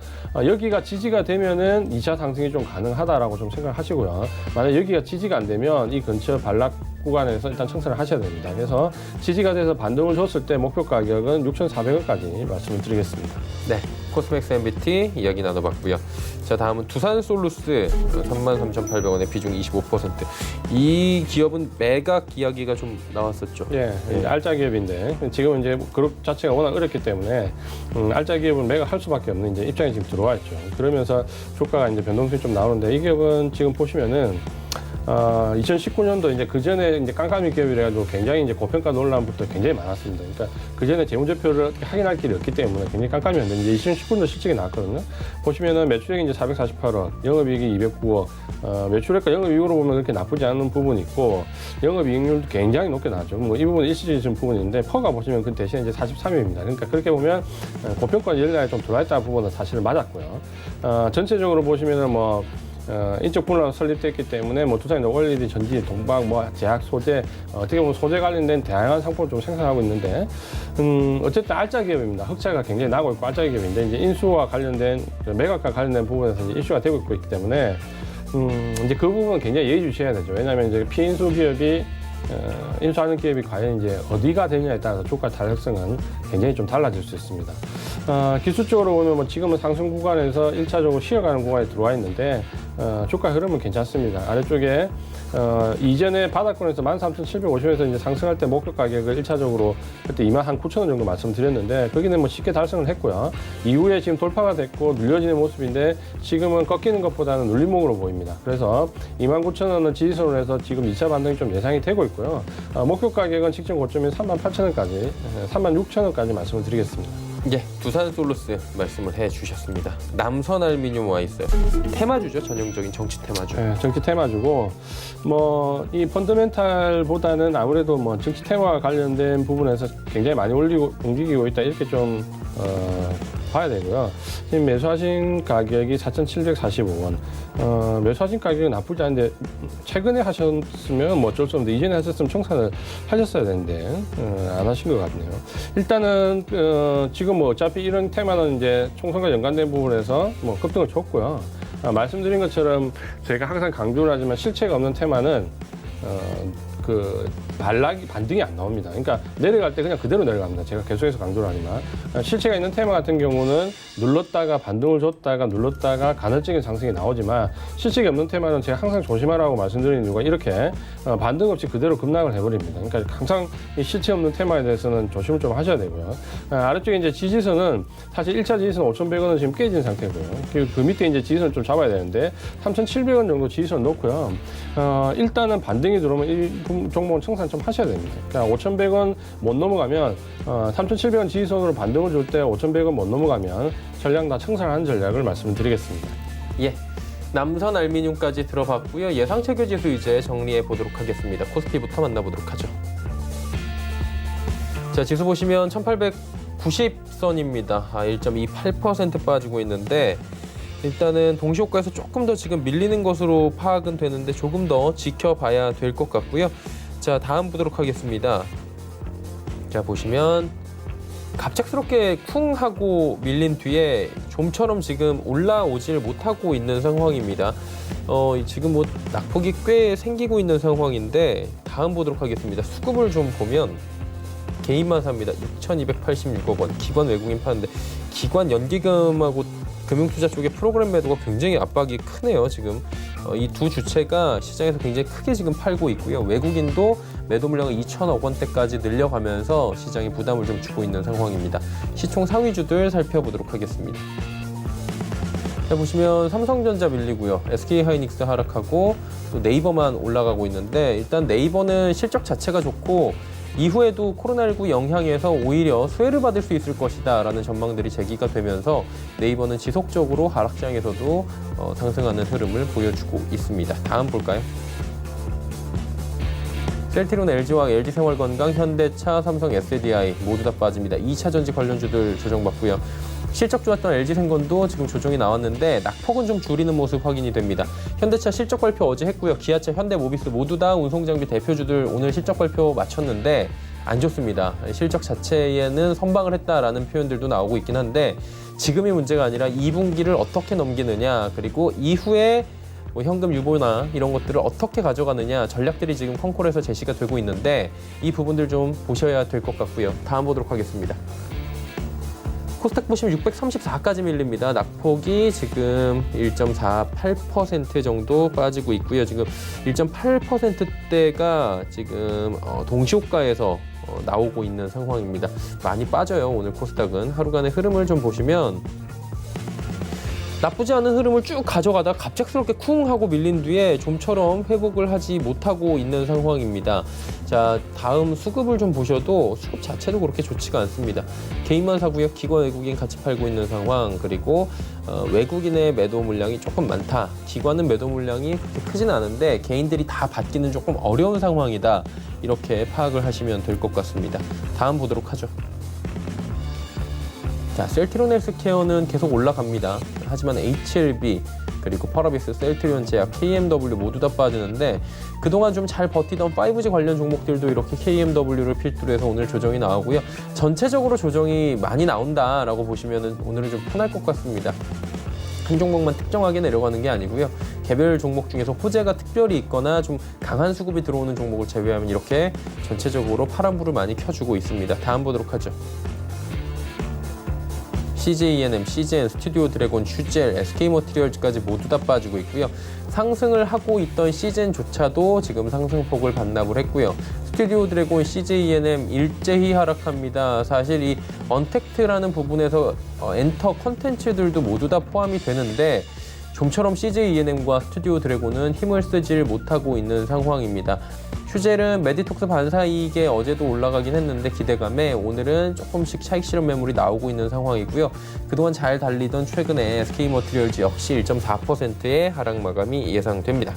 여기가 지지가 되면은 2차 상승이 좀 가능하다라고 좀 생각을 하시고요. 만약 여기가 지지가 안 되면 이 근처 반락 구간에서 일단 청산을 하셔야 됩니다. 그래서 지지가 돼서 반등을 줬을 때 목표 가격은 6,400원까지 말씀을 드리겠습니다. 네, 코스맥스 MBT 이야기 나눠봤고요. 자, 다음은 두산솔루스 33,800원의 비중 25%. 이 기업은 매각 이야기가 좀 나왔었죠. 예, 알짜 기업인데 지금은 이제 그룹 자체가 워낙 어렵기 때문에 알짜 기업은 매각할 수밖에 없는 이제 입장이 지금 들어와 있죠. 그러면서 주가가 이제 변동성이 좀 나오는데, 이 기업은 지금 보시면은 2019년도 이제 그 전에 이제 깜깜이 기업이라 가지고 굉장히 이제 고평가 논란부터 굉장히 많았습니다. 그러니까 그 전에 재무제표를 확인할 길이 없기 때문에 굉장히 깜깜이었는데, 이제 2019년도 실적이 나왔거든요. 보시면은 매출액이 이제 448억, 영업이익이 209억, 매출액과 영업이익으로 보면 그렇게 나쁘지 않은 부분이 있고, 영업이익률도 굉장히 높게 나왔죠. 뭐 이 부분은 일시적인 부분인데, 퍼가 보시면 그 대신에 이제 43위입니다. 그러니까 그렇게 보면 고평가 연락이 좀 들어와 있다는 부분은 사실은 맞았고요. 전체적으로 보시면은 뭐 인적 분야가 설립됐기 때문에 뭐 두산이 OLED, 전지, 동박, 뭐 제약, 소재, 어떻게 보면 소재 관련된 다양한 상품을 좀 생산하고 있는데, 어쨌든 알짜 기업입니다. 흑자가 굉장히 나고 있고 알짜 기업인데, 이제 인수와 관련된 매각과 관련된 부분에서 이제 이슈가 되고 있기 때문에 이제 그 부분은 굉장히 예의주시해야 되죠. 왜냐하면 이제 피인수 기업이 인수하는 기업이 과연 이제 어디가 되느냐에 따라서 주가 탄력성은 굉장히 좀 달라질 수 있습니다. 기술적으로 보면 뭐 지금은 상승 구간에서 1차적으로 쉬어가는 구간에 들어와 있는데, 주가 흐름은 괜찮습니다. 아래쪽에 이전에 바닥권에서 13,750원에서 이제 상승할 때 목표 가격을 1차적으로 그때 29,000원 정도 말씀드렸는데, 거기는 뭐 쉽게 달성을 했고요. 이후에 지금 돌파가 됐고 눌려지는 모습인데, 지금은 꺾이는 것보다는 눌림목으로 보입니다. 그래서 29,000원은 지지선으로 해서 지금 2차 반등이 좀 예상이 되고 있고요. 목표 가격은 직전 고점인 38,000원까지, 36,000원까지 말씀을 드리겠습니다. 예, 두산솔루스 말씀을 해주셨습니다. 남선알미늄 와 있어요. 테마주죠, 전형적인 정치 테마주. 네, 정치 테마주고, 뭐 이 펀더멘탈보다는 아무래도 뭐 정치 테마와 관련된 부분에서 굉장히 많이 움직이고 있다, 이렇게 좀 봐야 되고요. 지금 매수하신 가격이 4,745원. 매수하신 가격은 나쁘지 않은데, 최근에 하셨으면 뭐 어쩔 수 없는데, 이전에 하셨으면 청산을 하셨어야 되는데 안 하신 것 같네요. 일단은 지금 뭐 어차피 이런 테마는 이제 총선과 연관된 부분에서 뭐 급등을 줬고요. 말씀드린 것처럼 제가 항상 강조를 하지만, 실체가 없는 테마는 반등이 안 나옵니다. 그러니까 내려갈 때 그냥 그대로 내려갑니다. 제가 계속해서 강조를 하지만, 실체가 있는 테마 같은 경우는 눌렀다가 반등을 줬다가 눌렀다가 간헐적인 상승이 나오지만, 실체가 없는 테마는 제가 항상 조심하라고 말씀드리는 이유가 이렇게 반등 없이 그대로 급락을 해버립니다. 그러니까 항상 이 실체 없는 테마에 대해서는 조심을 좀 하셔야 되고요. 아래쪽에 이제 지지선은 사실 1차 지지선 5,100원은 지금 깨진 상태고요. 그 밑에 이제 지지선 좀 잡아야 되는데 3,700원 정도 지지선 놓고요. 일단은 반등이 들어오면 이 종목은 청산 좀 하셔야 됩니다. 그러니까 5,100원 못 넘어가면 3,700원 지지선으로 반등을 줄 때 5,100원 못 넘어가면 전량 다 청산하는 전략을 말씀드리겠습니다. 예, 남선알미늄까지 들어봤고요. 예상체결 지수 이제 정리해 보도록 하겠습니다. 코스피부터 만나보도록 하죠. 자, 지수 보시면 1890선입니다. 1.28% 빠지고 있는데, 일단은 동시효과에서 조금 더 지금 밀리는 것으로 파악은 되는데 조금 더 지켜봐야 될 것 같고요. 자, 다음 보도록 하겠습니다. 자, 보시면 갑작스럽게 쿵 하고 밀린 뒤에 좀처럼 지금 올라오질 못하고 있는 상황입니다. 지금 뭐 낙폭이 꽤 생기고 있는 상황인데, 다음 보도록 하겠습니다. 수급을 좀 보면 개인만 삽니다. 6,286억 원. 기관 외국인 파는데, 기관 연기금하고 금융투자 쪽의 프로그램 매도가 굉장히 압박이 크네요. 지금 이 두 주체가 시장에서 굉장히 크게 지금 팔고 있고요. 외국인도 매도 물량을 2천억 원대까지 늘려가면서 시장이 부담을 좀 주고 있는 상황입니다. 시총 상위주들 살펴보도록 하겠습니다. 자, 보시면 삼성전자 밀리고요. SK하이닉스 하락하고 또 네이버만 올라가고 있는데 일단 네이버는 실적 자체가 좋고 이후에도 코로나19 영향에서 오히려 수혜를 받을 수 있을 것이다 라는 전망들이 제기가 되면서 네이버는 지속적으로 하락장에서도 상승하는 흐름을 보여주고 있습니다. 다음 볼까요? 셀트리온, LG화학, LG생활건강, 현대차, 삼성, SDI 모두 다 빠집니다. 2차 전지 관련주들 조정받고요. 실적 좋았던 LG생건도 지금 조정이 나왔는데 낙폭은 좀 줄이는 모습 확인이 됩니다. 현대차 실적 발표 어제 했고요. 기아차, 현대모비스 모두 다 운송장비 대표주들 오늘 실적 발표 마쳤는데 안 좋습니다. 실적 자체에는 선방을 했다라는 표현들도 나오고 있긴 한데 지금이 문제가 아니라 2분기를 어떻게 넘기느냐 그리고 이후에 뭐 현금 유보나 이런 것들을 어떻게 가져가느냐 전략들이 지금 컨콜에서 제시가 되고 있는데 이 부분들 좀 보셔야 될 것 같고요. 다음 보도록 하겠습니다. 코스닥 보시면 634까지 밀립니다. 낙폭이 지금 1.48% 정도 빠지고 있고요. 지금 1.8%대가 지금 동시호가에서 나오고 있는 상황입니다. 많이 빠져요. 오늘 코스닥은 하루간의 흐름을 좀 보시면 나쁘지 않은 흐름을 쭉 가져가다 갑작스럽게 쿵 하고 밀린 뒤에 좀처럼 회복을 하지 못하고 있는 상황입니다. 자, 다음 수급을 좀 보셔도 수급 자체도 그렇게 좋지가 않습니다. 개인만 사고요. 기관 외국인 같이 팔고 있는 상황 그리고 외국인의 매도 물량이 조금 많다. 기관은 매도 물량이 그렇게 크진 않은데 개인들이 다 받기는 조금 어려운 상황이다. 이렇게 파악을 하시면 될 것 같습니다. 다음 보도록 하죠. 자, 셀트리온 헬스케어는 계속 올라갑니다. 하지만 HLB 그리고 펄어비스, 셀트리온 제약, KMW 모두 다 빠지는데 그동안 좀 잘 버티던 5G 관련 종목들도 이렇게 KMW를 필두로 해서 오늘 조정이 나오고요. 전체적으로 조정이 많이 나온다라고 보시면 오늘은 좀 편할 것 같습니다. 한 종목만 특정하게 내려가는 게 아니고요. 개별 종목 중에서 호재가 특별히 있거나 좀 강한 수급이 들어오는 종목을 제외하면 이렇게 전체적으로 파란불을 많이 켜주고 있습니다. 다음 보도록 하죠. CJENM, CJN, 스튜디오 드래곤, 슈젤, SK머티리얼즈까지 모두 다 빠지고 있고요. 상승을 하고 있던 CJN조차도 지금 상승폭을 반납을 했고요. 스튜디오 드래곤, CJENM 일제히 하락합니다. 사실 이 언택트라는 부분에서 엔터 컨텐츠들도 모두 다 포함이 되는데 좀처럼 CJENM과 스튜디오 드래곤은 힘을 쓰질 못하고 있는 상황입니다. 슈젤은 메디톡스 반사이익에 어제도 올라가긴 했는데 기대감에 오늘은 조금씩 차익 실현 매물이 나오고 있는 상황이고요. 그동안 잘 달리던 최근에 SK머티리얼즈 역시 1.4%의 하락 마감이 예상됩니다.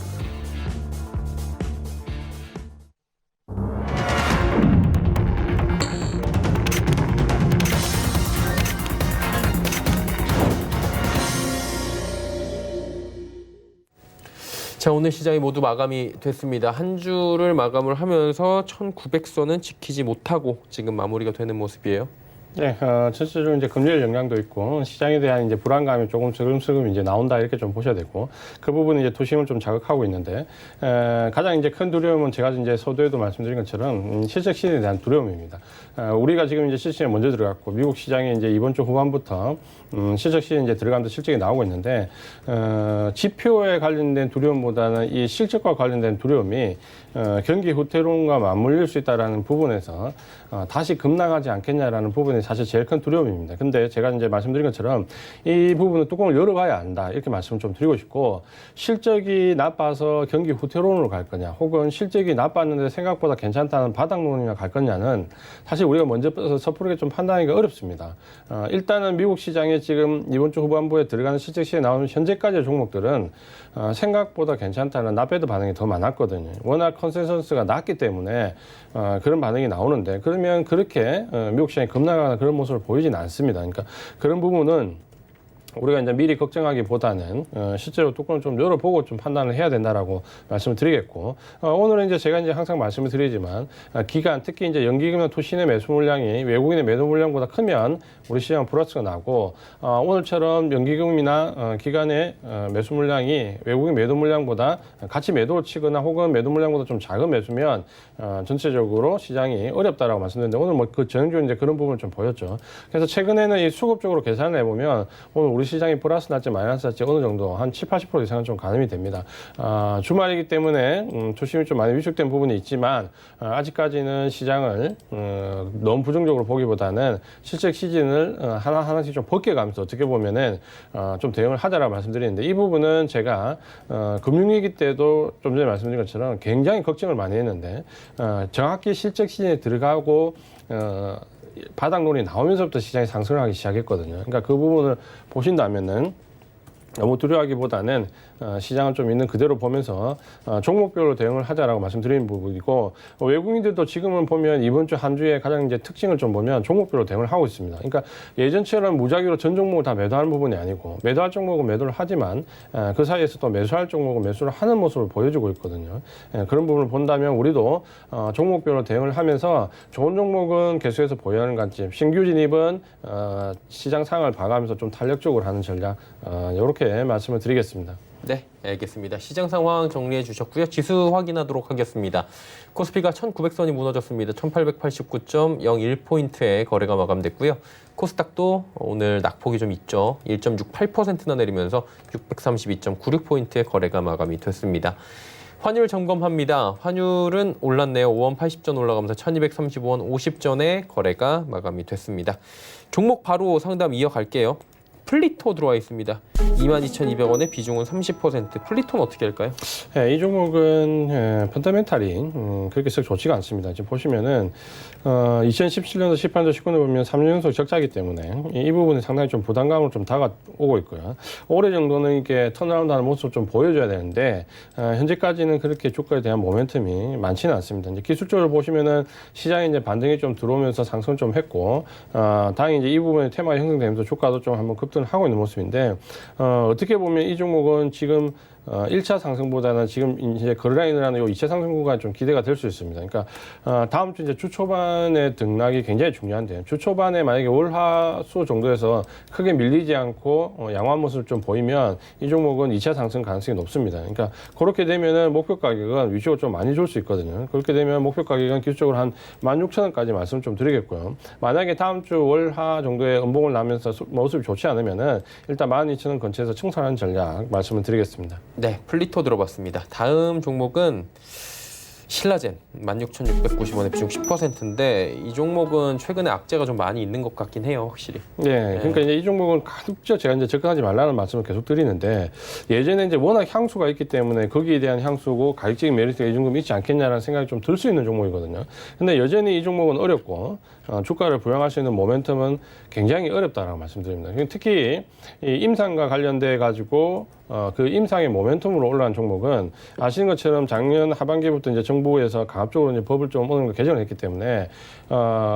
자, 오늘 시장이 모두 마감이 됐습니다. 한 주를 마감을 하면서 1900선은 지키지 못하고 지금 마무리가 되는 모습이에요. 네, 전체적으로 이제 금리의 영향도 있고 시장에 대한 이제 불안감이 조금 슬금슬금 이제 나온다 이렇게 좀 보셔야 되고 그 부분은 이제 도심을 좀 자극하고 있는데 가장 이제 큰 두려움은 제가 이제 서두에도 말씀드린 것처럼 실적 시즌에 대한 두려움입니다. 우리가 지금 이제 실적에 먼저 들어갔고 미국 시장에 이제 이번 주 후반부터 실적 시즌 이제 들어가면서 실적이 나오고 있는데 지표에 관련된 두려움보다는 이 실적과 관련된 두려움이 경기 후퇴론과 맞물릴 수 있다라는 부분에서 다시 급락하지 않겠냐라는 부분이 사실 제일 큰 두려움입니다. 근데 제가 이제 말씀드린 것처럼 이 부분은 뚜껑을 열어봐야 안다 이렇게 말씀을 좀 드리고 싶고 실적이 나빠서 경기 후퇴론으로 갈 거냐 혹은 실적이 나빴는데 생각보다 괜찮다는 바닥론이나 갈 거냐는 사실 우리가 먼저 섣부르게 좀 판단하기가 어렵습니다. 일단은 미국 시장에 지금 이번 주 후반부에 들어가는 실적 시에 나오는 현재까지의 종목들은 생각보다 괜찮다는 나배드 반응이 더 많았거든요. 워낙 컨센서스가 낮기 때문에 그런 반응이 나오는데 그러면 그렇게 미국 시장이 급락하는 그런 모습을 보이지는 않습니다. 그러니까 그런 부분은 우리가 이제 미리 걱정하기보다는 실제로 뚜껑을 좀 열어보고 좀 판단을 해야 된다라고 말씀을 드리겠고 오늘은 이제 제가 이제 항상 말씀을 드리지만 기간 특히 이제 연기금이나 투신의 매수 물량이 외국인의 매도 물량보다 크면 우리 시장 플러스가 나고 오늘처럼 연기금이나 기간의 매수 물량이 외국인 매도 물량보다 같이 매도를 치거나 혹은 매도 물량보다 좀 작은 매수면 전체적으로 시장이 어렵다라고 말씀드렸는데 오늘 뭐 그 전형적인 이제 그런 부분을 좀 보였죠. 그래서 최근에는 이 수급적으로 계산을 해보면 오늘 우리 시장이 플러스 날지 마이너스 날지 어느 정도 한 70-80% 이상은 좀 가늠이 됩니다. 주말이기 때문에 조심이 좀 많이 위축된 부분이 있지만 아직까지는 시장을 너무 부정적으로 보기보다는 실적 시즌을 하나씩 좀 벗겨가면서 어떻게 보면은 좀 대응을 하자라고 말씀드리는데 이 부분은 제가 금융위기 때도 좀 전에 말씀드린 것처럼 굉장히 걱정을 많이 했는데 정확히 실적 시즌에 들어가고 바닥론이 나오면서부터 시장이 상승을 하기 시작했거든요. 그러니까 그 부분을 보신다면은 너무 두려워하기보다는 시장을 좀 있는 그대로 보면서 종목별로 대응을 하자라고 말씀드리는 부분이고 외국인들도 지금은 보면 이번 주 한 주에 가장 이제 특징을 좀 보면 종목별로 대응을 하고 있습니다. 그러니까 예전처럼 무작위로 전 종목을 다 매도하는 부분이 아니고 매도할 종목은 매도를 하지만 그 사이에서 또 매수할 종목은 매수를 하는 모습을 보여주고 있거든요. 그런 부분을 본다면 우리도 종목별로 대응을 하면서 좋은 종목은 계속해서 보유하는 관점, 신규 진입은 시장 상황을 봐가면서 좀 탄력적으로 하는 전략 이렇게 말씀을 드리겠습니다. 네, 알겠습니다. 시장 상황 정리해 주셨고요. 지수 확인하도록 하겠습니다. 코스피가 1900선이 무너졌습니다. 1889.01포인트의 거래가 마감됐고요. 코스닥도 오늘 낙폭이 좀 있죠. 1.68%나 내리면서 632.96포인트의 거래가 마감이 됐습니다. 환율 점검합니다. 환율은 올랐네요. 5원 80전 올라가면서 1235원 50전에 거래가 마감이 됐습니다. 종목 바로 상담 이어갈게요. 플리토 들어와 있습니다. 22,200원의 비중은 30%. 플리토는 어떻게 할까요? 이 종목은 펀더멘탈이 그렇게 썩 좋지가 않습니다. 지금 보시면은 2017년도, 18년도, 19년도 보면 3년 연속 적자이기 때문에 이 부분이 상당히 좀 부담감으로 좀 다가오고 있고요. 올해 정도는 이게 턴어라운드하는 모습을 좀 보여줘야 되는데 현재까지는 그렇게 주가에 대한 모멘텀이 많지는 않습니다. 이제 기술적으로 보시면은 시장에 이제 반등이 좀 들어오면서 상승을 좀 했고 다행히 이제 이 부분에 테마가 형성되면서 주가도 좀 한번 급등을 하고 있는 모습인데 어떻게 보면 이 종목은 지금 1차 상승보다는 지금 이제 거래라인을 하는 요 2차 상승 구간이 좀 기대가 될 수 있습니다. 그러니까 다음 주 이제 주 초반의 등락이 굉장히 중요한데요. 주 초반에 만약에 월화수 정도에서 크게 밀리지 않고 양호한 모습을 좀 보이면 이 종목은 2차 상승 가능성이 높습니다. 그러니까 그렇게 되면은 목표 가격은 위쪽으로 좀 많이 줄 수 있거든요. 그렇게 되면 목표 가격은 기술적으로 한 16,000원까지 말씀을 좀 드리겠고요. 만약에 다음 주 월화 정도의 음봉을 나면서 모습이 좋지 않으면은 일단 12,000원 근처에서 청산하는 전략 말씀을 드리겠습니다. 네, 플리토 들어봤습니다. 다음 종목은 신라젠 16,690원의 비중 10%인데 이 종목은 최근에 악재가 좀 많이 있는 것 같긴 해요, 확실히. 네, 그러니까 이제 이 종목은 가급적 제가 이제 접근하지 말라는 말씀을 계속 드리는데 예전에 이제 워낙 향수가 있기 때문에 거기에 대한 향수고 가격적인 메리트가 이 정도 있지 않겠냐라는 생각이 좀 들 수 있는 종목이거든요. 근데 여전히 이 종목은 어렵고 주가를 부양할 수 있는 모멘텀은 굉장히 어렵다라고 말씀드립니다. 특히 이 임상과 관련돼 가지고 그 임상의 모멘텀으로 올라간 종목은 아시는 것처럼 작년 하반기부터 이제 정부에서 강압적으로 이제 법을 좀 어느 정도 개정을 했기 때문에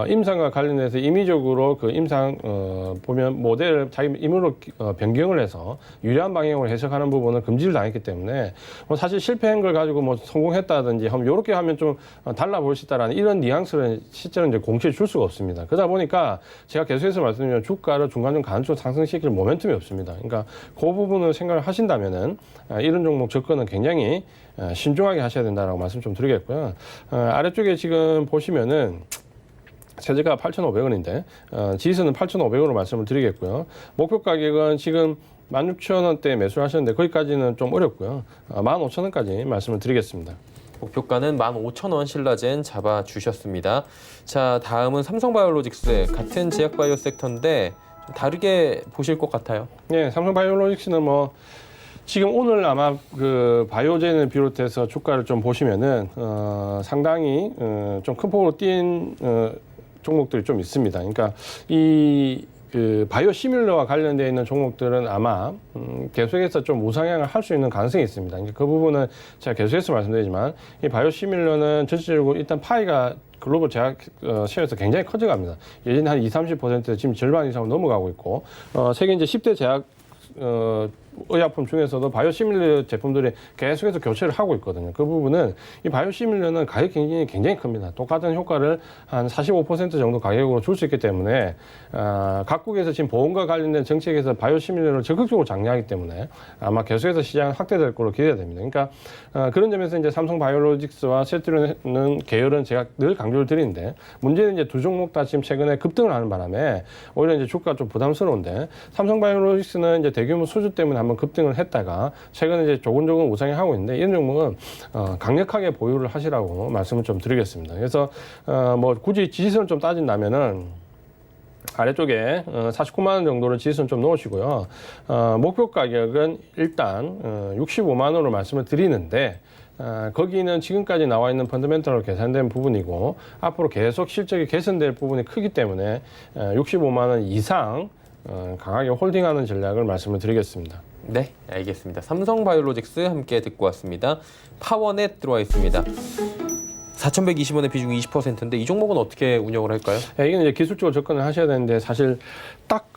임상과 관련해서 임의적으로 그 임상 보면 모델을 자기 임의로 변경을 해서 유리한 방향으로 해석하는 부분은 금지를 당했기 때문에 뭐 사실 실패한 걸 가지고 뭐 성공했다든지 하면 이렇게 하면 좀 달라 보일 수 있다라는 이런 뉘앙스를 실제로 이제 공시해 줄 수가 없습니다. 그러다 보니까 제가 계속해서 말씀드리면 주가를 중간중 간헐적으로 상승시킬 모멘텀이 없습니다. 그러니까 그 부분을 생각을 하신다면은 이런 종목 접근은 굉장히 신중하게 하셔야 된다라고 말씀 좀 드리겠고요. 아래쪽에 지금 보시면은 세제가 8,500원인데 지수는 8,500원으로 말씀을 드리겠고요. 목표 가격은 지금 16,000원대 매수를 하셨는데 거기까지는 좀 어렵고요. 15,000원까지 말씀을 드리겠습니다. 목표가는 15,000원 신라젠 잡아주셨습니다. 자, 다음은 삼성바이오로직스 같은 제약바이오 섹터인데 좀 다르게 보실 것 같아요. 네, 삼성바이오로직스는 뭐 지금 오늘 아마 그 바이오젠을 비롯해서 주가를 좀 보시면은 상당히 좀 큰 폭으로 뛴 종목들이 좀 있습니다. 그러니까 그 바이오 시뮬러와 관련되어 있는 종목들은 아마 계속해서 좀 우상향을 할 수 있는 가능성이 있습니다. 그러니까 그 부분은 제가 계속해서 말씀드리지만 이 바이오 시뮬러는 전체적으로 일단 파이가 글로벌 제약 시장에서 굉장히 커져갑니다. 예전에 한 20-30% 지금 절반 이상으로 넘어가고 있고 세계 이제 10대 제약 의약품 중에서도 바이오시밀러 제품들이 계속해서 교체를 하고 있거든요. 그 부분은 이 바이오시밀러는 가격 굉장히 큽니다. 똑같은 효과를 한 45% 정도 가격으로 줄 수 있기 때문에 각국에서 지금 보험과 관련된 정책에서 바이오시밀러를 적극적으로 장려하기 때문에 아마 계속해서 시장은 확대될 걸로 기대됩니다. 그러니까 그런 점에서 이제 삼성 바이오로직스와 셀트리온 계열은 제가 늘 강조를 드리는데 문제는 이제 두 종목 다 지금 최근에 급등을 하는 바람에 오히려 이제 주가 좀 부담스러운데 삼성 바이오로직스는 이제 대규모 수주 때문에 한번 급등을 했다가 최근에 이제 조근조근 우상이 하고 있는데 이런 종목은 강력하게 보유를 하시라고 말씀을 좀 드리겠습니다. 그래서 뭐 굳이 지지선을 좀 따진다면은 아래쪽에 49만 원 정도를 지지선 좀 넣으시고요. 목표 가격은 일단 65만 원으로 말씀을 드리는데 거기는 지금까지 나와 있는 펀더멘털로 계산된 부분이고 앞으로 계속 실적이 개선될 부분이 크기 때문에 65만 원 이상 강하게 홀딩하는 전략을 말씀을 드리겠습니다. 네, 알겠습니다. 삼성바이오로직스 함께 듣고 왔습니다. 파워넷 들어와 있습니다. 4,120원의 비중 20%인데 이 종목은 어떻게 운영을 할까요? 이건 이제 기술적으로 접근을 하셔야 되는데 사실 딱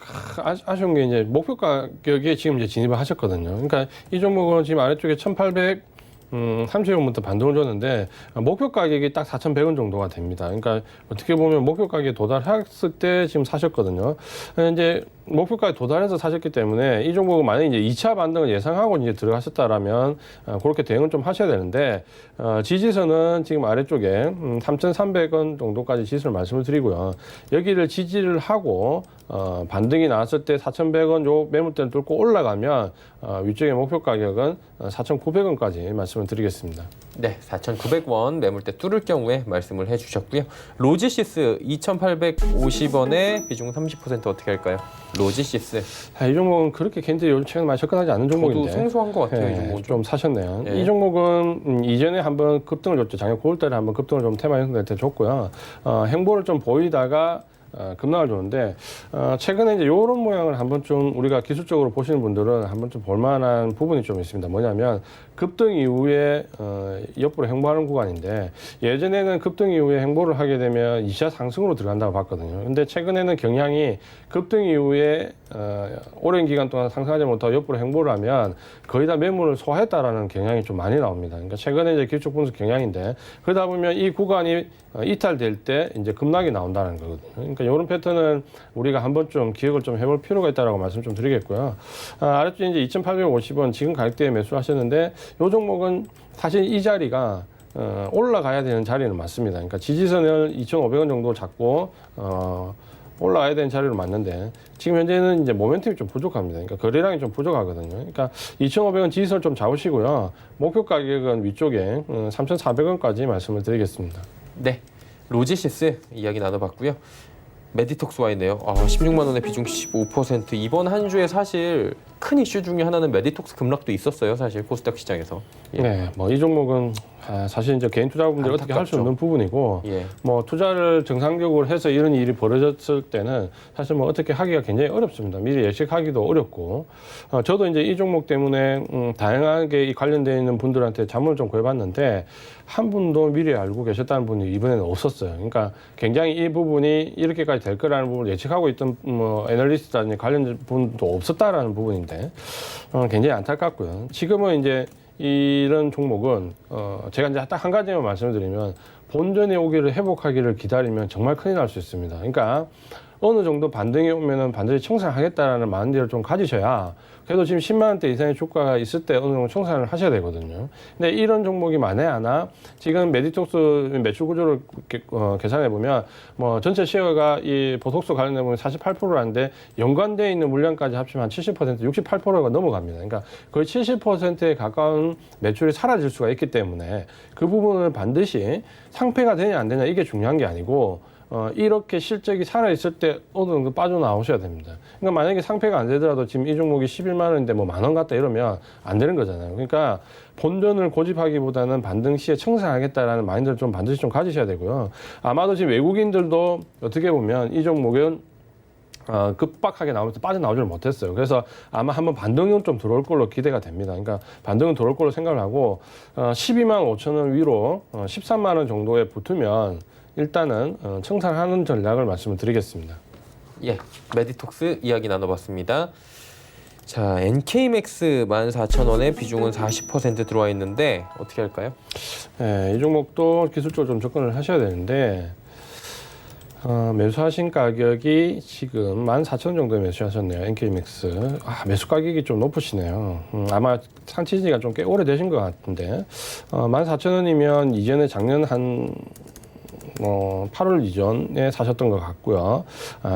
아쉬운 게 이제 목표 가격에 지금 이제 진입을 하셨거든요. 그러니까 이 종목은 지금 아래쪽에 1,830원부터 반등을 줬는데 목표 가격이 딱 4,100원 정도가 됩니다. 그러니까 어떻게 보면 목표 가격에 도달했을 때 지금 사셨거든요. 이제 목표가에 도달해서 사셨기 때문에 이 종목은 만약에 이제 2차 반등을 예상하고 이제 들어가셨다라면 그렇게 대응을 좀 하셔야 되는데 지지선은 지금 아래쪽에 3,300원 정도까지 지지선을 말씀을 드리고요. 여기를 지지를 하고 반등이 나왔을 때 4,100원 요 매물대를 뚫고 올라가면 위쪽의 목표 가격은 4,900원까지 말씀을 드리겠습니다. 네, 4,900원 매물대 뚫을 경우에 말씀을 해주셨고요. 로지시스 2,850원에 비중 30% 어떻게 할까요? 로지시스. 이 종목은 그렇게 굉장히 요즘 최근에 많이 접근하지 않은 종목인데. 저도 생소한 것 같아요. 이 종목은. 좀 사셨네요. 네. 이 종목은 이전에 한번 급등을 줬죠. 작년 9월달에 한번 급등을 좀 테마 형성될 때 줬고요. 행보를 좀 보이다가 급락을 줬는데 최근에 이제 이런 모양을 한번 좀 우리가 기술적으로 보시는 분들은 한번 좀 볼만한 부분이 좀 있습니다. 뭐냐면 급등 이후에 옆으로 행보하는 구간인데 예전에는 급등 이후에 행보를 하게 되면 2차 상승으로 들어간다고 봤거든요. 근데 최근에는 경향이 급등 이후에 오랜 기간 동안 상승하지 못하고 옆으로 행보를 하면 거의 다 매물을 소화했다라는 경향이 좀 많이 나옵니다. 그러니까 최근에 이제 기술적 분석 경향인데 그러다 보면 이 구간이 이탈될 때 이제 급락이 나온다는 거거든요. 그러니까 이런 패턴은 우리가 한번 좀 기억을 좀 해볼 필요가 있다라고 말씀 좀 드리겠고요. 아래쪽에 이제 2,850원 지금 가격대에 매수하셨는데 이 종목은 사실 이 자리가 올라가야 되는 자리는 맞습니다. 그러니까 지지선을 2,500원 정도 잡고 올라가야 되는 자리로 맞는데 지금 현재는 이제 모멘텀이 좀 부족합니다. 그러니까 거래량이 좀 부족하거든요. 그러니까 2,500원 지지선을 좀 잡으시고요. 목표 가격은 위쪽에 3,400원까지 말씀을 드리겠습니다. 네, 로지시스 이야기 나눠봤고요. 메디톡스 와 있네요. 16만 원의 비중 15%. 이번 한 주에 사실 큰 이슈 중에 하나는 메디톡스 급락도 있었어요. 사실 코스닥 시장에서. 예. 네, 뭐 이 종목은 사실 이제 개인 투자분들이 어떻게 할 수 안타깝죠. 없는 부분이고, 예. 뭐 투자를 정상적으로 해서 이런 일이 벌어졌을 때는 사실 뭐 어떻게 하기가 굉장히 어렵습니다. 미리 예측하기도 어렵고, 저도 이제 이 종목 때문에 다양하게 이 관련되어 있는 분들한테 자문을 좀 구해봤는데 한 분도 미리 알고 계셨다는 분이 이번에는 없었어요. 그러니까 굉장히 이 부분이 이렇게까지 될 거라는 부분을 예측하고 있던 뭐 애널리스트라든지 관련 분도 없었다라는 부분인데 굉장히 안타깝고요. 지금은 이제 이런 종목은 제가 이제 딱 한 가지만 말씀을 드리면 본전의 오기를 회복하기를 기다리면 정말 큰일 날 수 있습니다. 그러니까 어느 정도 반등이 오면은 반드시 청산하겠다라는 마인드를 좀 가지셔야 그래도 지금 10만 원대 이상의 주가가 있을 때 어느 정도 청산을 하셔야 되거든요. 근데 이런 종목이 만에 하나 지금 메디톡스 매출 구조를 계산해 보면 뭐 전체 시어가 이 보톡스 관련돼 보면 48%라는데 연관되어 있는 물량까지 합치면 한 70%, 68%가 넘어갑니다. 그러니까 거의 70%에 가까운 매출이 사라질 수가 있기 때문에 그 부분을 반드시 상폐가 되냐 안 되냐 이게 중요한 게 아니고 이렇게 실적이 살아있을 때 어느 정도 빠져나오셔야 됩니다. 그러니까 만약에 상폐가 안 되더라도 지금 이 종목이 11만 원인데 뭐 10,000원 같다 이러면 안 되는 거잖아요. 그러니까 본전을 고집하기보다는 반등 시에 청산하겠다라는 마인드를 좀 반드시 좀 가지셔야 되고요. 아마도 지금 외국인들도 어떻게 보면 이 종목은 급박하게 나오면서 빠져나오지를 못했어요. 그래서 아마 한번 반등은 좀 들어올 걸로 기대가 됩니다. 그러니까 반등은 들어올 걸로 생각을 하고 12만 5천 원 위로 13만 원 정도에 붙으면 일단은 청산하는 전략을 말씀을 드리겠습니다. 예, 메디톡스 이야기 나눠봤습니다. 자, NK맥스 14,000원에 비중은 40% 들어와 있는데 어떻게 할까요? 네, 이 종목도 기술적으로 좀 접근을 하셔야 되는데 매수하신 가격이 지금 14,000원 정도에 매수하셨네요. NK맥스. 매수 가격이 좀 높으시네요. 아마 상치 지가 좀 꽤 오래되신 것 같은데 14,000원이면 이전에 작년 한 8월 이전에 사셨던 것 같고요.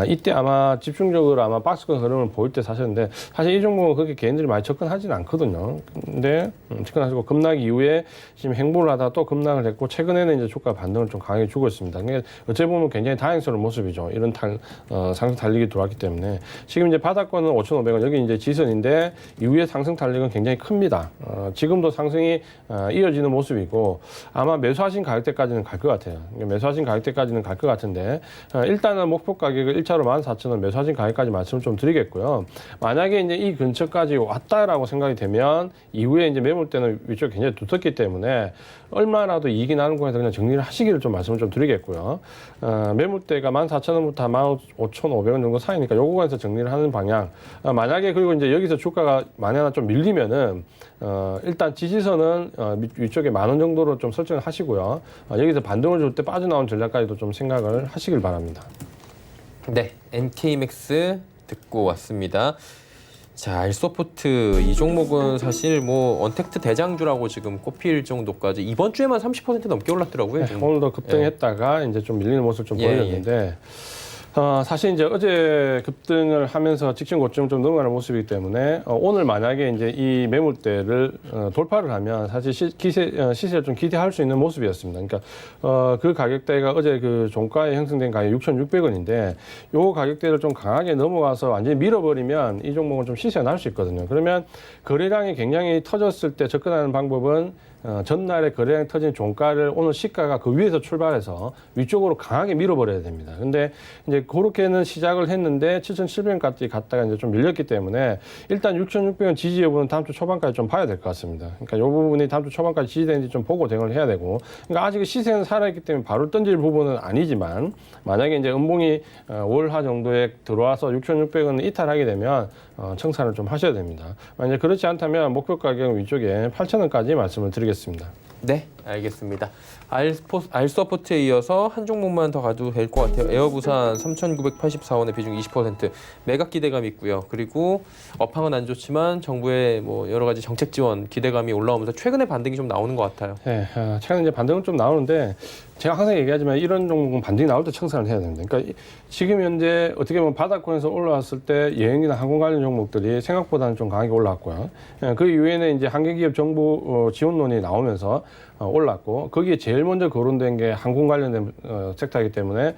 이때 아마 집중적으로 아마 박스권 흐름을 보일 때 사셨는데 사실 이 종목은 그렇게 개인들이 많이 접근하지는 않거든요. 근데 접근하시고 급락 이후에 지금 행보를 하다가 또 급락을 했고 최근에는 이제 주가 반등을 좀 강하게 주고 있습니다. 그러니까 어찌 보면 굉장히 다행스러운 모습이죠. 이런 상승 달리기 들어왔기 때문에 지금 이제 바닥권은 5,500원 여기 이제 지선인데 이후에 상승 달리기는 굉장히 큽니다. 지금도 상승이 이어지는 모습이고 아마 매수하신 가격대까지는 갈 것 같아요. 매수하신 가격대까지는 갈 것 같은데 일단은 목표 가격을 1차로 14,000원 매수하신 가격까지 말씀을 좀 드리겠고요. 만약에 이제 이 근처까지 왔다라고 생각이 되면 이후에 이제 매물대는 위쪽이 굉장히 두텁기 때문에 얼마라도 이익이 나는 거에서 그냥 정리를 하시기를 좀 말씀을 좀 드리겠고요. 매물대가 14,000원부터 15,500원 정도 사이니까 요 구간에서 정리를 하는 방향. 만약에 그리고 이제 여기서 주가가 만약에 좀 밀리면은 일단 지지선은 위쪽에 10,000원 정도로 좀 설정을 하시고요. 여기서 반등을 줄 때 빠져나온 전략까지도 좀 생각을 하시길 바랍니다. 네, NK맥스 듣고 왔습니다. 자, 알소프트 이 종목은 사실 뭐 언택트 대장주라고 지금 꼽힐 정도까지 이번 주에만 30% 넘게 올랐더라고요. 네, 오늘도 급등했다가 이제 좀 밀리는 모습을 좀 보였는데 사실 이제 어제 급등을 하면서 직전 고점 좀 넘어가는 모습이기 때문에 오늘 만약에 이제 이 매물대를 돌파를 하면 사실 시세를 좀 기대할 수 있는 모습이었습니다. 그러니까 그 가격대가 어제 그 종가에 형성된 가격 6,600원인데 요 가격대를 좀 강하게 넘어가서 완전히 밀어버리면 이 종목은 좀 시세가 날 수 있거든요. 그러면 거래량이 굉장히 터졌을 때 접근하는 방법은 전날에 거래량 터진 종가를 오늘 시가가 그 위에서 출발해서 위쪽으로 강하게 밀어버려야 됩니다. 근데 이제 그렇게는 시작을 했는데 7,700원까지 갔다가 이제 좀 밀렸기 때문에 일단 6,600원 지지 여부는 다음 주 초반까지 좀 봐야 될 것 같습니다. 그러니까 이 부분이 다음 주 초반까지 지지되는지 좀 보고 대응을 해야 되고, 그러니까 아직 시세는 살아있기 때문에 바로 던질 부분은 아니지만 만약에 이제 음봉이 월하 정도에 들어와서 6,600원을 이탈하게 되면 청산을 좀 하셔야 됩니다. 만약에 그렇지 않다면 목표 가격 위쪽에 8,000원까지 말씀을 드리겠습니다. 네, 알겠습니다. 알소프트에 이어서 한 종목만 더 가도 될 것 같아요. 에어부산 3,984원의 비중 20%, 매각 기대감 있고요. 그리고 업황은 안 좋지만 정부의 뭐 여러 가지 정책 지원 기대감이 올라오면서 최근에 반등이 좀 나오는 것 같아요. 네, 최근에 이제 반등은 좀 나오는데 제가 항상 얘기하지만 이런 종목은 반등이 나올 때 청산을 해야 됩니다. 그러니까 지금 현재 어떻게 보면 바닥권에서 올라왔을 때 여행이나 항공 관련 종목들이 생각보다는 좀 강하게 올랐고요. 그 이후에는 이제 한국기업 정부 지원론이 나오면서 올랐고 거기에 제일 먼저 거론된 게 항공 관련된 섹터이기 때문에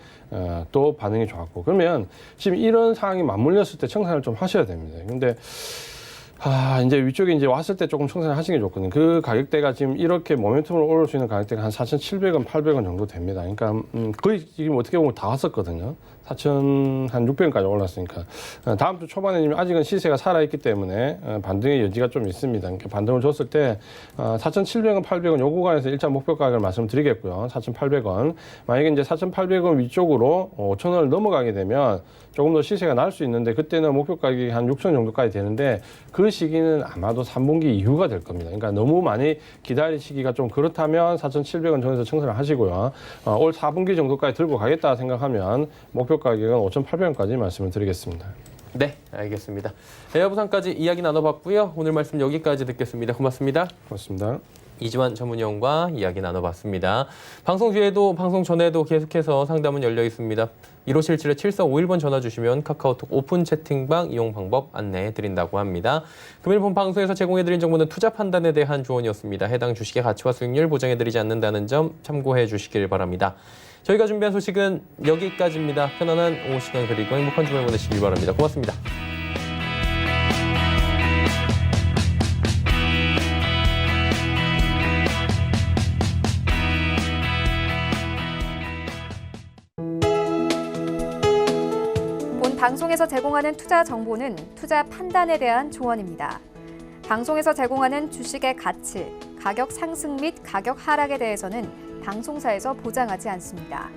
또 반응이 좋았고, 그러면 지금 이런 상황이 맞물렸을 때 청산을 좀 하셔야 됩니다. 근데 이제 위쪽에 이제 왔을 때 조금 청산을 하시는 게 좋거든요. 그 가격대가 지금 이렇게 모멘텀으로 오를 수 있는 가격대가 한 4,700원, 800원 정도 됩니다. 그러니까 거의 지금 어떻게 보면 다 왔었거든요. 4,600원까지 올랐으니까 다음 주 초반에 아직은 시세가 살아있기 때문에 반등의 여지가 좀 있습니다. 그러니까 반등을 줬을 때 4,700원, 800원 요 구간에서 일단 목표 가격을 말씀드리겠고요. 4,800원. 만약에 이제 4,800원 위쪽으로 5,000원을 넘어가게 되면 조금 더 시세가 날 수 있는데 그때는 목표 가격이 한 6,000원 정도까지 되는데 그 시기는 아마도 3분기 이후가 될 겁니다. 그러니까 너무 많이 기다리시기가 좀 그렇다면 4,700원 전에서 청산을 하시고요. 올 4분기 정도까지 들고 가겠다 생각하면 목표 가격은 5,800원까지 말씀을 드리겠습니다. 네, 알겠습니다. 에어부산까지 이야기 나눠봤고요. 오늘 말씀 여기까지 듣겠습니다. 고맙습니다. 고맙습니다. 이지환 전문위원과 이야기 나눠봤습니다. 방송 뒤에도 방송 전에도 계속해서 상담은 열려 있습니다. 1577-7451번 전화 주시면 카카오톡 오픈 채팅방 이용 방법 안내해 드린다고 합니다. 금일 본 방송에서 제공해드린 정보는 투자 판단에 대한 조언이었습니다. 해당 주식의 가치와 수익률 보장해드리지 않는다는 점 참고해 주시길 바랍니다. 저희가 준비한 소식은 여기까지입니다. 편안한 오후 시간 그리고 행복한 주말 보내시길 바랍니다. 고맙습니다. 방송에서 제공하는 투자 정보는 투자 판단에 대한 조언입니다. 방송에서 제공하는 주식의 가치, 가격 상승 및 가격 하락에 대해서는 방송사에서 보장하지 않습니다.